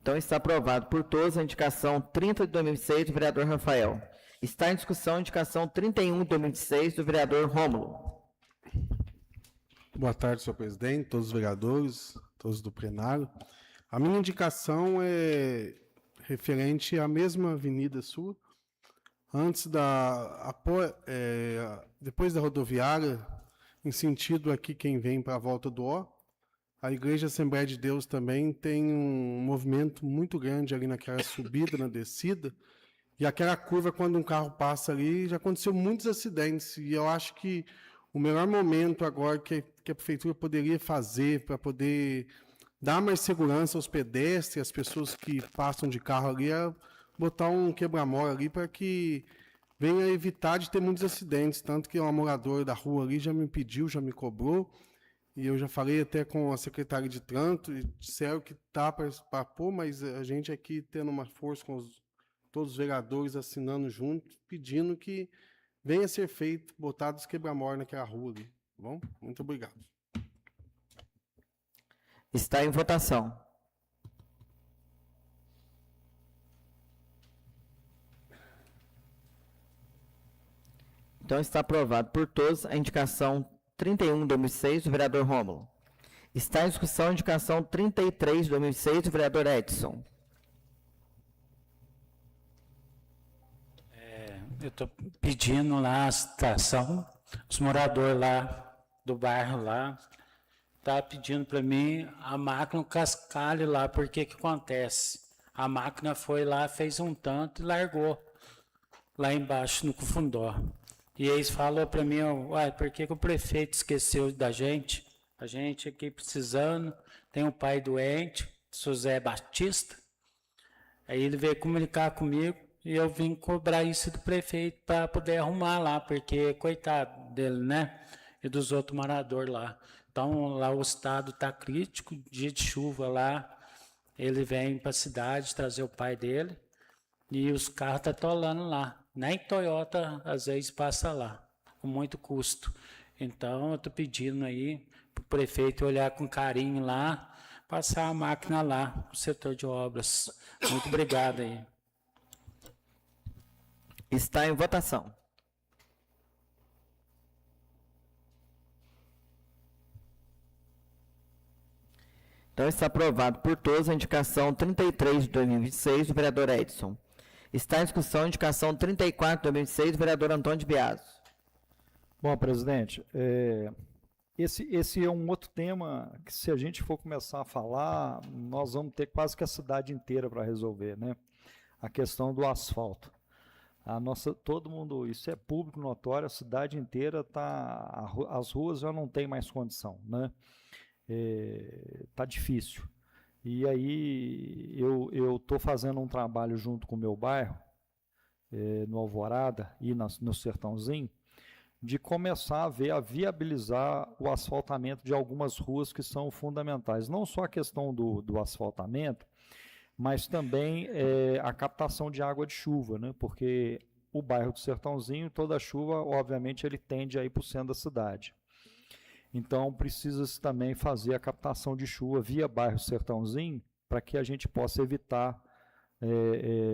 Então está aprovado por todos a indicação 30 de 2006 do vereador Rafael. Está em discussão a indicação 31 de 2006 do vereador Rômulo. Boa tarde, senhor presidente, todos os vereadores, todos do plenário. A minha indicação é referente à mesma avenida sua, depois da rodoviária, em sentido aqui quem vem para a volta do Ó, a Igreja Assembleia de Deus também tem um movimento muito grande ali naquela subida, na descida, e aquela curva, quando um carro passa ali, já aconteceu muitos acidentes, e eu acho que o melhor momento agora que a Prefeitura poderia fazer para poder dar mais segurança aos pedestres, às pessoas que passam de carro ali, é botar um quebra-mola ali para que venha evitar de ter muitos acidentes, tanto que uma moradora da rua ali já me pediu, já me cobrou, e eu já falei até com a secretária de trânsito, e disseram que tá para pôr, mas a gente aqui tendo uma força com todos os vereadores assinando junto, pedindo que venha a ser feito, botado os quebra-mola naquela rua ali. Tá bom? Muito obrigado. Está em votação. Então está aprovado por todos a indicação 31 de 2006 do vereador Rômulo. Está em discussão a indicação 33 de 2006 do vereador Edson. Eu estou pedindo lá a citação, os moradores lá do bairro lá, tá pedindo para mim a máquina, o cascalho lá, porque que acontece? A máquina foi lá, fez um tanto e largou lá embaixo no Cufundó. E eles falaram para mim, uai, por que o prefeito esqueceu da gente? A gente aqui precisando, tem um pai doente, José Batista. Aí ele veio comunicar comigo e eu vim cobrar isso do prefeito para poder arrumar lá, porque coitado dele, né? E dos outros moradores lá. Então lá o estado está crítico, dia de chuva lá, ele vem para a cidade trazer o pai dele e os carros estão atolando lá. Nem Toyota, às vezes, passa lá, com muito custo. Então, eu estou pedindo aí para o prefeito olhar com carinho lá, passar a máquina lá, no setor de obras. Muito obrigado aí. Está em votação. Então está aprovado por todos a indicação 33 de 2026 do vereador Edson. Está em discussão a indicação 34 de 2006 do vereador Antônio de Biaso. Bom, presidente, esse é um outro tema que, se a gente for começar a falar, nós vamos ter quase que a cidade inteira para resolver, né? A questão do asfalto. Todo mundo, isso é público notório, a cidade inteira tá, as ruas já não tem mais condição, né? Tá difícil. E aí eu estou fazendo um trabalho junto com o meu bairro, no Alvorada e no Sertãozinho, de começar a viabilizar o asfaltamento de algumas ruas que são fundamentais. Não só a questão do asfaltamento, mas também a captação de água de chuva, né? Porque o bairro do Sertãozinho, toda chuva, obviamente, ele tende a ir para o centro da cidade. Então, precisa-se também fazer a captação de chuva via bairro Sertãozinho, para que a gente possa evitar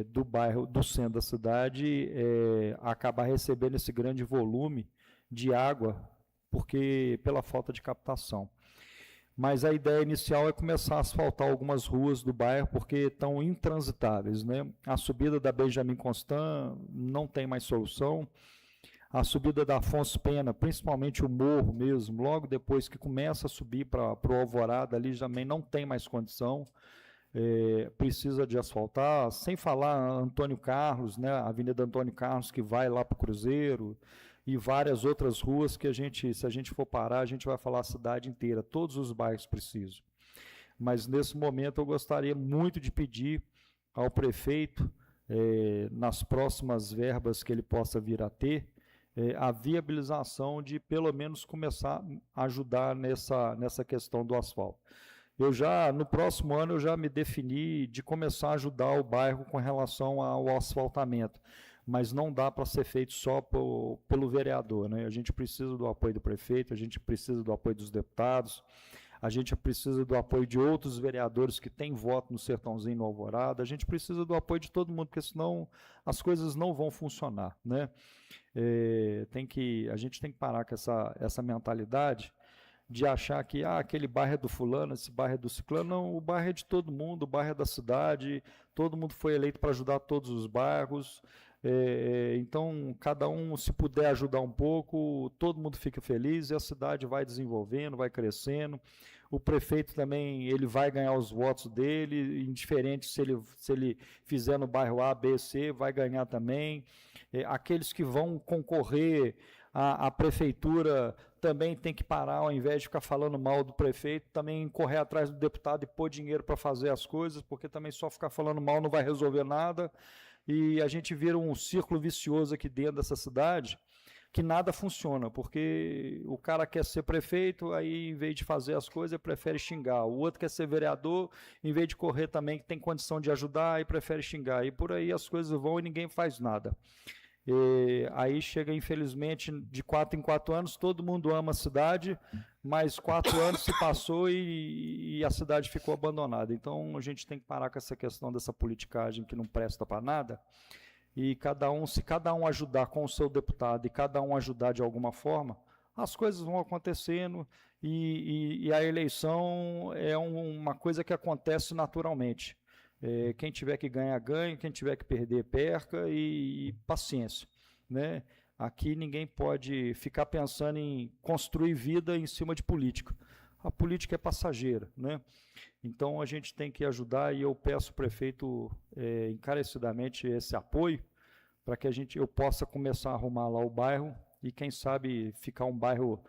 do bairro, do centro da cidade, acabar recebendo esse grande volume de água, porque pela falta de captação. Mas a ideia inicial é começar a asfaltar algumas ruas do bairro, porque estão intransitáveis, né? A subida da Benjamin Constant não tem mais solução. A subida da Afonso Pena, principalmente o morro mesmo, logo depois que começa a subir para o Alvorada, ali também não tem mais condição, precisa de asfaltar, sem falar Antônio Carlos, né, a Avenida Antônio Carlos, que vai lá para o Cruzeiro, e várias outras ruas que se a gente for parar, a gente vai falar a cidade inteira, todos os bairros precisam. Mas nesse momento eu gostaria muito de pedir ao prefeito, nas próximas verbas que ele possa vir a ter, a viabilização de pelo menos começar a ajudar nessa questão do asfalto. No próximo ano, eu já me defini de começar a ajudar o bairro com relação ao asfaltamento, mas não dá para ser feito só pelo vereador, né? A gente precisa do apoio do prefeito, a gente precisa do apoio dos deputados, a gente precisa do apoio de outros vereadores que têm voto no Sertãozinho, no Alvorada, a gente precisa do apoio de todo mundo, porque senão as coisas não vão funcionar, né? A gente tem que parar com essa mentalidade de achar que aquele bairro é do fulano, esse bairro é do ciclano. Não, o bairro é de todo mundo, o bairro é da cidade, todo mundo foi eleito para ajudar todos os bairros, então cada um, se puder ajudar um pouco, todo mundo fica feliz e a cidade vai desenvolvendo, vai crescendo. O prefeito também, ele vai ganhar os votos dele, indiferente se ele fizer no bairro A, B, C, vai ganhar também. Aqueles que vão concorrer à prefeitura também tem que parar, ao invés de ficar falando mal do prefeito, também correr atrás do deputado e pôr dinheiro para fazer as coisas, porque também só ficar falando mal não vai resolver nada, e a gente vira um círculo vicioso aqui dentro dessa cidade, que nada funciona, porque o cara quer ser prefeito, aí em vez de fazer as coisas, ele prefere xingar. O outro quer ser vereador, em vez de correr também, que tem condição de ajudar, aí prefere xingar. E por aí as coisas vão e ninguém faz nada. Aí chega, infelizmente, de 4 em 4 anos, todo mundo ama a cidade, mas 4 anos se passou e a cidade ficou abandonada. Então a gente tem que parar com essa questão dessa politicagem que não presta para nada, e se cada um ajudar com o seu deputado e cada um ajudar de alguma forma, as coisas vão acontecendo e a eleição é uma coisa que acontece naturalmente. Quem tiver que ganhar, ganha, quem tiver que perder, perca, e paciência, né? Aqui ninguém pode ficar pensando em construir vida em cima de política. A política é passageira, né? Então a gente tem que ajudar, e eu peço ao prefeito encarecidamente esse apoio, para que eu possa começar a arrumar lá o bairro e quem sabe ficar um bairro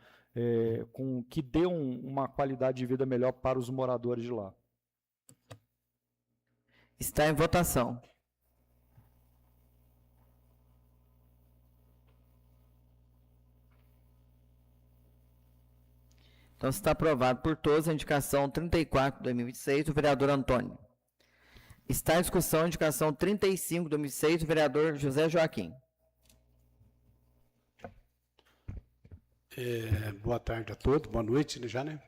que dê uma qualidade de vida melhor para os moradores de lá. Está em votação. Então, está aprovado por todos a indicação 34 de 2026 do vereador Antônio. Está em discussão a indicação 35 de 2006 do vereador José Joaquim. Boa tarde a todos, boa noite já, né?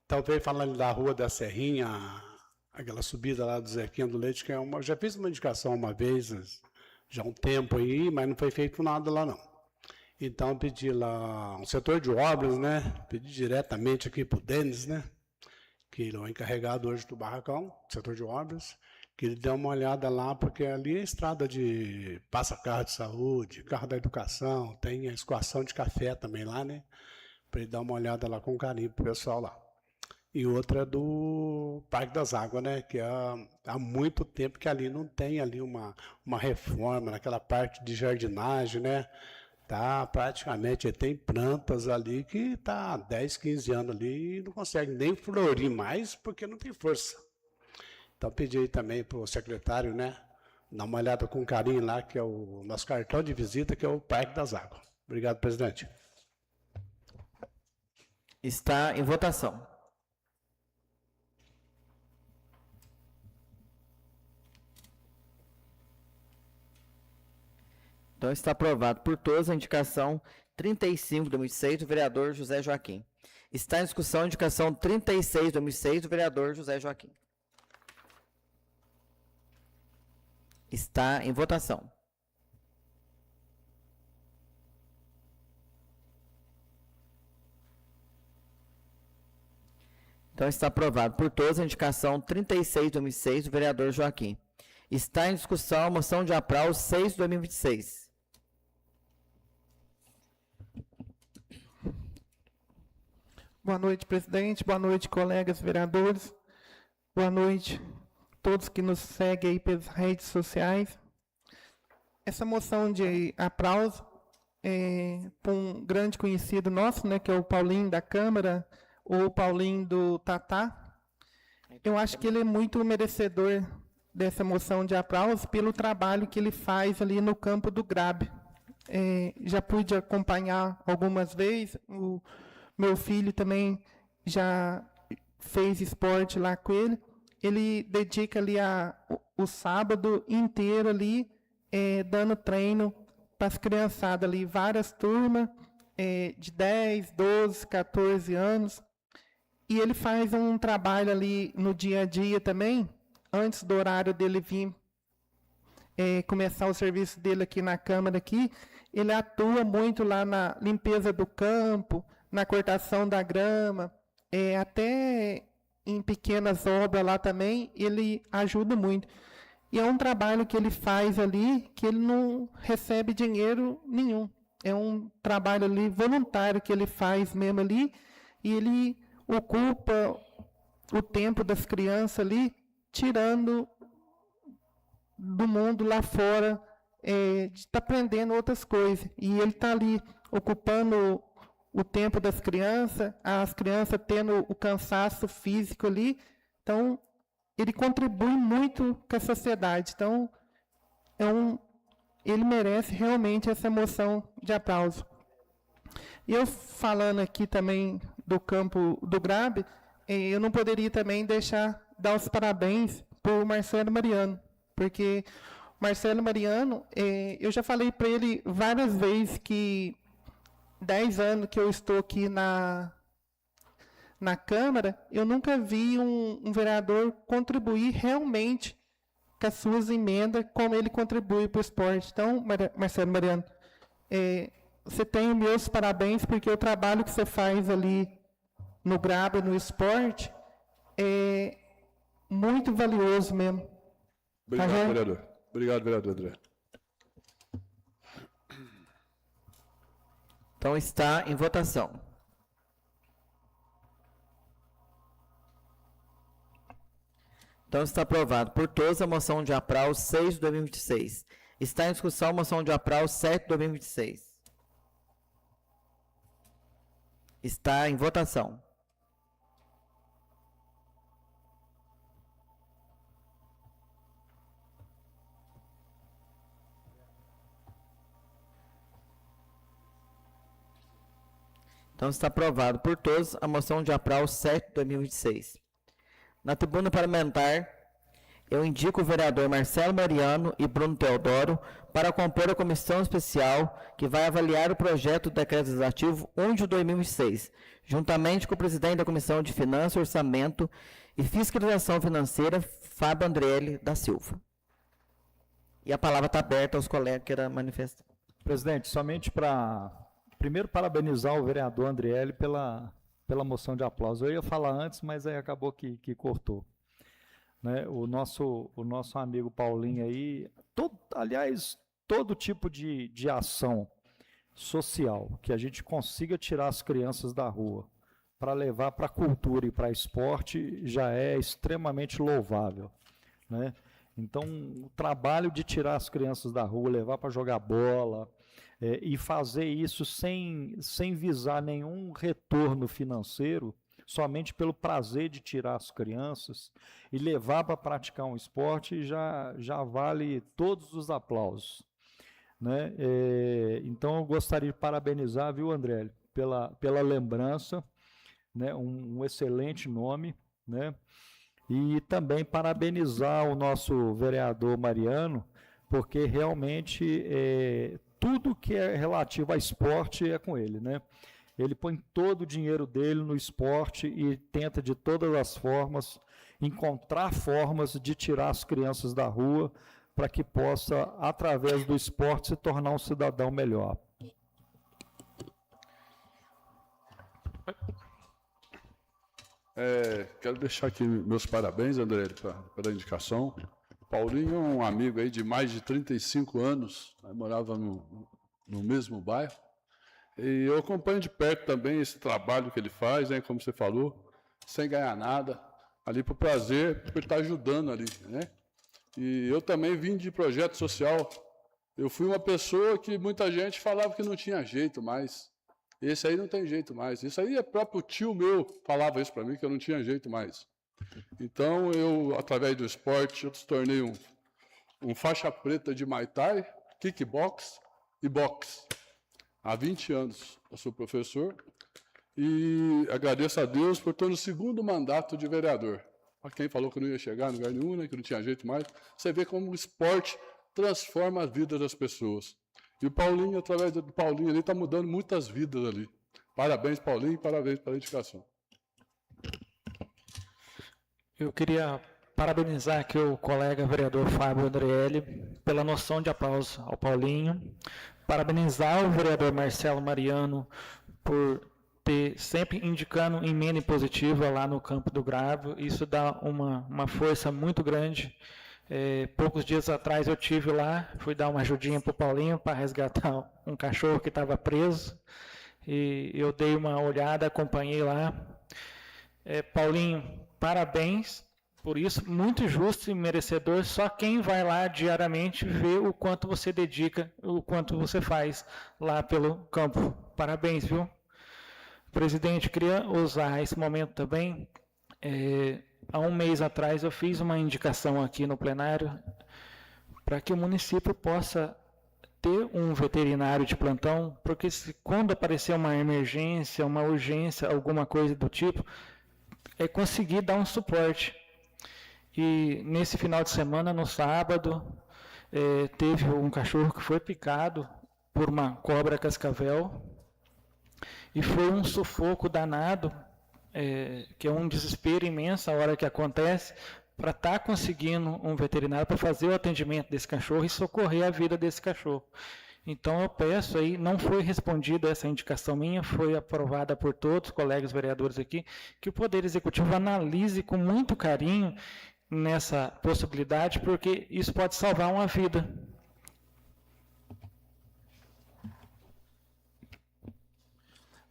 Talvez falando da Rua da Serrinha, aquela subida lá do Zequinha do Leite, que já fiz uma indicação uma vez, já há um tempo aí, mas não foi feito nada lá não. Então pedi lá um setor de obras, né? Pedi diretamente aqui para o Denis, né? Que ele é o encarregado hoje do barracão, setor de obras, que ele dê uma olhada lá, porque ali é a estrada de passa-carro de saúde, carro da educação, tem a escoação de café também lá, né? Para ele dar uma olhada lá com carinho para o pessoal lá. E outra é do Parque das Águas, né? Que há muito tempo que ali não tem ali uma reforma, naquela parte de jardinagem, né? Tá praticamente, tem plantas ali que tá há 10, 15 anos ali e não consegue nem florir mais porque não tem força. Então pedi aí também para o secretário, né? Dar uma olhada com carinho lá, que é o nosso cartão de visita, que é o Parque das Águas. Obrigado, presidente. Está em votação. Então, está aprovado por todos a indicação 35 de 2006 do vereador José Joaquim. Está em discussão a indicação 36 de 2006 do vereador José Joaquim. Está em votação. Então, está aprovado por todos a indicação 36 de 2006 do vereador Joaquim. Está em discussão a moção de apral 6 de 2026. Boa noite, presidente. Boa noite, colegas vereadores. Boa noite a todos que nos seguem aí pelas redes sociais. Essa moção de aplauso é para um grande conhecido nosso, né, que é o Paulinho da Câmara, ou o Paulinho do Tatá. Eu acho que ele é muito merecedor dessa moção de aplauso pelo trabalho que ele faz ali no campo do GRAB. Já pude acompanhar algumas vezes, o meu filho também já fez esporte lá com ele. Ele dedica ali o sábado inteiro ali, dando treino para as criançadas ali, várias turmas de 10, 12, 14 anos. E ele faz um trabalho ali no dia a dia também, antes do horário dele vir começar o serviço dele aqui na Câmara aqui. Ele atua muito lá na limpeza do campo, na cortação da grama, até em pequenas obras lá também, ele ajuda muito. E é um trabalho que ele faz ali, que ele não recebe dinheiro nenhum. É um trabalho ali voluntário que ele faz mesmo ali, e ele ocupa o tempo das crianças ali, tirando do mundo lá fora, de estar aprendendo outras coisas. E ele está ali ocupando o tempo das crianças, as crianças tendo o cansaço físico ali. Então, ele contribui muito com a sociedade. Então, ele merece realmente essa moção de aplauso. E eu falando aqui também do campo do GRAB, eu não poderia também dar os parabéns para o Marcelo Mariano, porque o Marcelo Mariano, eu já falei para ele várias vezes que 10 anos que eu estou aqui na Câmara, eu nunca vi um vereador contribuir realmente com as suas emendas, como ele contribui para o esporte. Então, Marcelo Mariano, você tem meus parabéns, porque o trabalho que você faz ali no GRAB, no esporte, é muito valioso mesmo. Obrigado, vereador. Obrigado, vereador André. Então está em votação. Então está aprovado por todos a moção de aplauso 6 de 2026. Está em discussão a moção de aplauso 7 de 2026. Está em votação. Então está aprovado por todos a moção de aplauso 7 de 2026. Na tribuna parlamentar, eu indico o vereador Marcelo Mariano e Bruno Teodoro para compor a comissão especial que vai avaliar o projeto do decreto legislativo 1 de 2026, juntamente com o presidente da Comissão de Finanças, Orçamento e Fiscalização Financeira, Fábio Andriele da Silva. E a palavra está aberta aos colegas que queiram manifestar. Presidente, somente para, primeiro, parabenizar o vereador Andriele pela moção de aplauso. Eu ia falar antes, mas aí acabou que cortou. Né? O nosso amigo Paulinho aí, todo tipo de ação social que a gente consiga tirar as crianças da rua para levar para a cultura e para esporte já é extremamente louvável, né? Então, o trabalho de tirar as crianças da rua, levar para jogar bola, e fazer isso sem visar nenhum retorno financeiro, somente pelo prazer de tirar as crianças e levar para praticar um esporte, já vale todos os aplausos, né? Então, eu gostaria de parabenizar, viu, André, pela lembrança, né? Um excelente nome, né? E também parabenizar o nosso vereador Mariano, porque realmente tudo que é relativo a esporte é com ele, né? Ele põe todo o dinheiro dele no esporte e tenta de todas as formas encontrar formas de tirar as crianças da rua para que possa, através do esporte, se tornar um cidadão melhor. Quero deixar aqui meus parabéns, André, pela indicação. Paulinho é um amigo aí de mais de 35 anos, morava no mesmo bairro. E eu acompanho de perto também esse trabalho que ele faz, né, como você falou, sem ganhar nada, ali por prazer, por estar ajudando ali, né? E eu também vim de projeto social. Eu fui uma pessoa que muita gente falava que não tinha jeito mais. Esse aí não tem jeito mais. Isso aí é próprio tio meu falava isso para mim, que eu não tinha jeito mais. Então, eu, através do esporte, eu tornei um faixa preta de Muay Thai, kickbox e boxe. Há 20 anos eu sou professor e agradeço a Deus por estar no segundo mandato de vereador. Para quem falou que não ia chegar em lugar nenhum, né, que não tinha jeito mais, você vê como o esporte transforma a vida das pessoas. E o Paulinho, através do Paulinho, ele está mudando muitas vidas ali. Parabéns, Paulinho, e parabéns pela indicação. Eu queria parabenizar aqui o colega vereador Fábio Andrielli pela noção de aplauso ao Paulinho. Parabenizar o vereador Marcelo Mariano por ter sempre indicando emenda positiva lá no Campo do Gravo. Isso dá uma força muito grande. Poucos dias atrás eu tive lá, fui dar uma ajudinha para o Paulinho para resgatar um cachorro que estava preso. E eu dei uma olhada, acompanhei lá. Paulinho, parabéns por isso, muito justo e merecedor. Só quem vai lá diariamente vê o quanto você dedica, o quanto você faz lá pelo campo. Parabéns, viu? Presidente, queria usar esse momento também. Há um mês atrás eu fiz uma indicação aqui no plenário para que o município possa ter um veterinário de plantão, porque quando aparecer uma emergência, uma urgência, alguma coisa do tipo, conseguir dar um suporte. E nesse final de semana, no sábado, teve um cachorro que foi picado por uma cobra cascavel e foi um sufoco danado, que é um desespero imenso a hora que acontece, para estar conseguindo um veterinário para fazer o atendimento desse cachorro e socorrer a vida desse cachorro. Então eu peço aí, não foi respondida essa indicação minha, foi aprovada por todos os colegas vereadores aqui, que o Poder Executivo analise com muito carinho nessa possibilidade, porque isso pode salvar uma vida.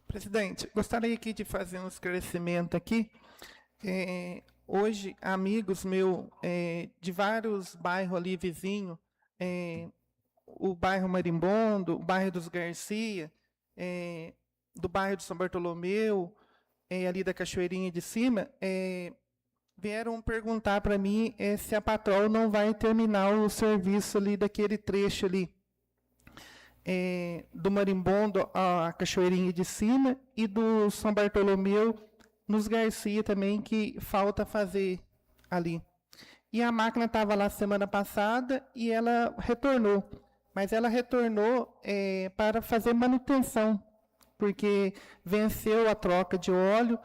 Presidente, gostaria aqui de fazer um esclarecimento aqui. Hoje, amigos meus de vários bairros ali vizinhos, o bairro Marimbondo, o bairro dos Garcia, do bairro de São Bartolomeu, ali da Cachoeirinha de Cima, vieram perguntar para mim se a Patrol não vai terminar o serviço ali daquele trecho ali, do Marimbondo à Cachoeirinha de Cima e do São Bartolomeu nos Garcia também, que falta fazer ali. E a máquina estava lá semana passada e ela retornou. Mas ela retornou para fazer manutenção, porque venceu a troca de óleo,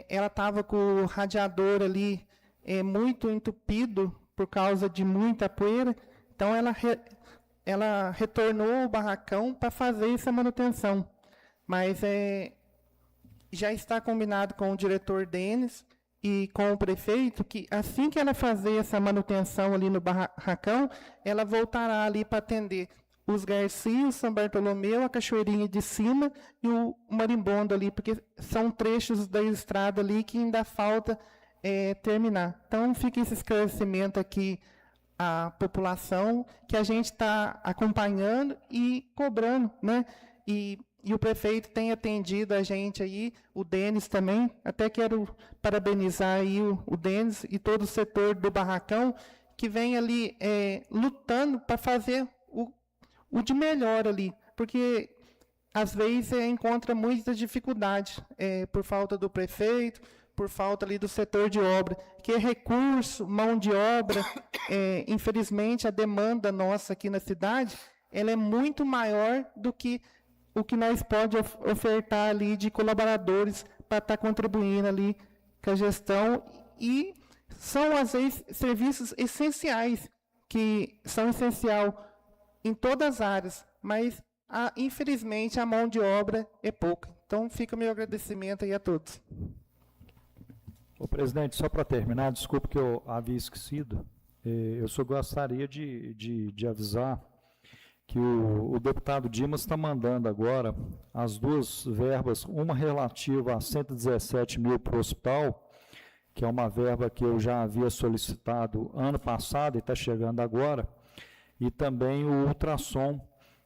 ela estava com o radiador ali muito entupido por causa de muita poeira, então ela retornou o barracão para fazer essa manutenção. Mas já está combinado com o diretor Denis e com o prefeito que assim que ela fazer essa manutenção ali no barracão, ela voltará ali para atender os Garcia, o São Bartolomeu, a Cachoeirinha de Cima e o Marimbondo ali, porque são trechos da estrada ali que ainda falta terminar. Então fica esse esclarecimento aqui à população, que a gente está acompanhando e cobrando, né? E o prefeito tem atendido a gente aí, o Denis também. Até quero parabenizar aí o Denis e todo o setor do barracão, que vem ali lutando para fazer o de melhor ali, porque às vezes encontra muita dificuldade por falta do prefeito, por falta ali do setor de obra, que é recurso, mão de obra. Infelizmente, a demanda nossa aqui na cidade, ela é muito maior do que o que nós podemos ofertar ali de colaboradores para estar contribuindo ali com a gestão, e são, às vezes, serviços essenciais, que são essencial em todas as áreas, mas, infelizmente, a mão de obra é pouca. Então, fica o meu agradecimento aí a todos. Ô, presidente, só para terminar, desculpe que eu havia esquecido, eu só gostaria de avisar que o deputado Dimas está mandando agora as duas verbas, uma relativa a 117 mil para o hospital, que é uma verba que eu já havia solicitado ano passado e está chegando agora, e também o ultrassom,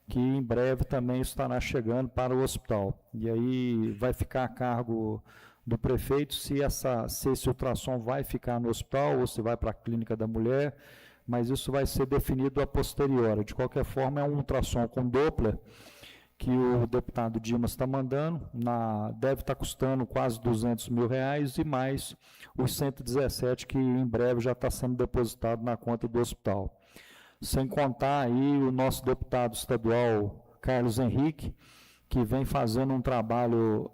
que em breve também estará chegando para o hospital. E aí vai ficar a cargo do prefeito se esse ultrassom vai ficar no hospital ou se vai para a clínica da mulher, mas isso vai ser definido a posteriori. De qualquer forma, é um ultrassom com Doppler que o deputado Dimas está mandando, deve estar custando quase R$200 mil, e mais os 117 que em breve já está sendo depositado na conta do hospital. Sem contar aí o nosso deputado estadual, Carlos Henrique, que vem fazendo um trabalho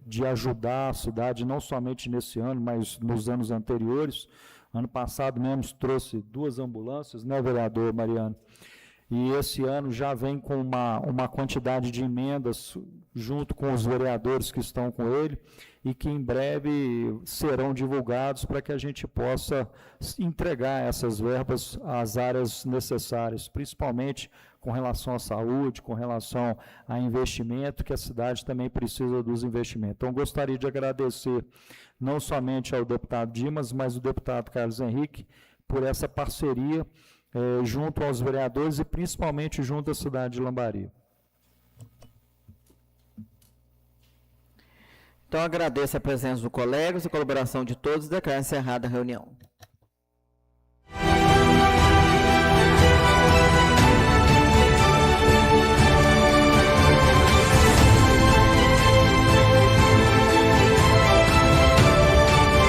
de ajudar a cidade, não somente nesse ano, mas nos anos anteriores. Ano passado mesmo trouxe 2 ambulâncias, né, vereador Mariano? E esse ano já vem com uma quantidade de emendas junto com os vereadores que estão com ele e que em breve serão divulgados para que a gente possa entregar essas verbas às áreas necessárias, principalmente com relação à saúde, com relação a investimento, que a cidade também precisa dos investimentos. Então, gostaria de agradecer não somente ao deputado Dimas, mas ao deputado Carlos Henrique por essa parceria junto aos vereadores e principalmente junto à cidade de Lambari. Então, agradeço a presença dos colegas, a colaboração de todos e declaro encerrada a reunião.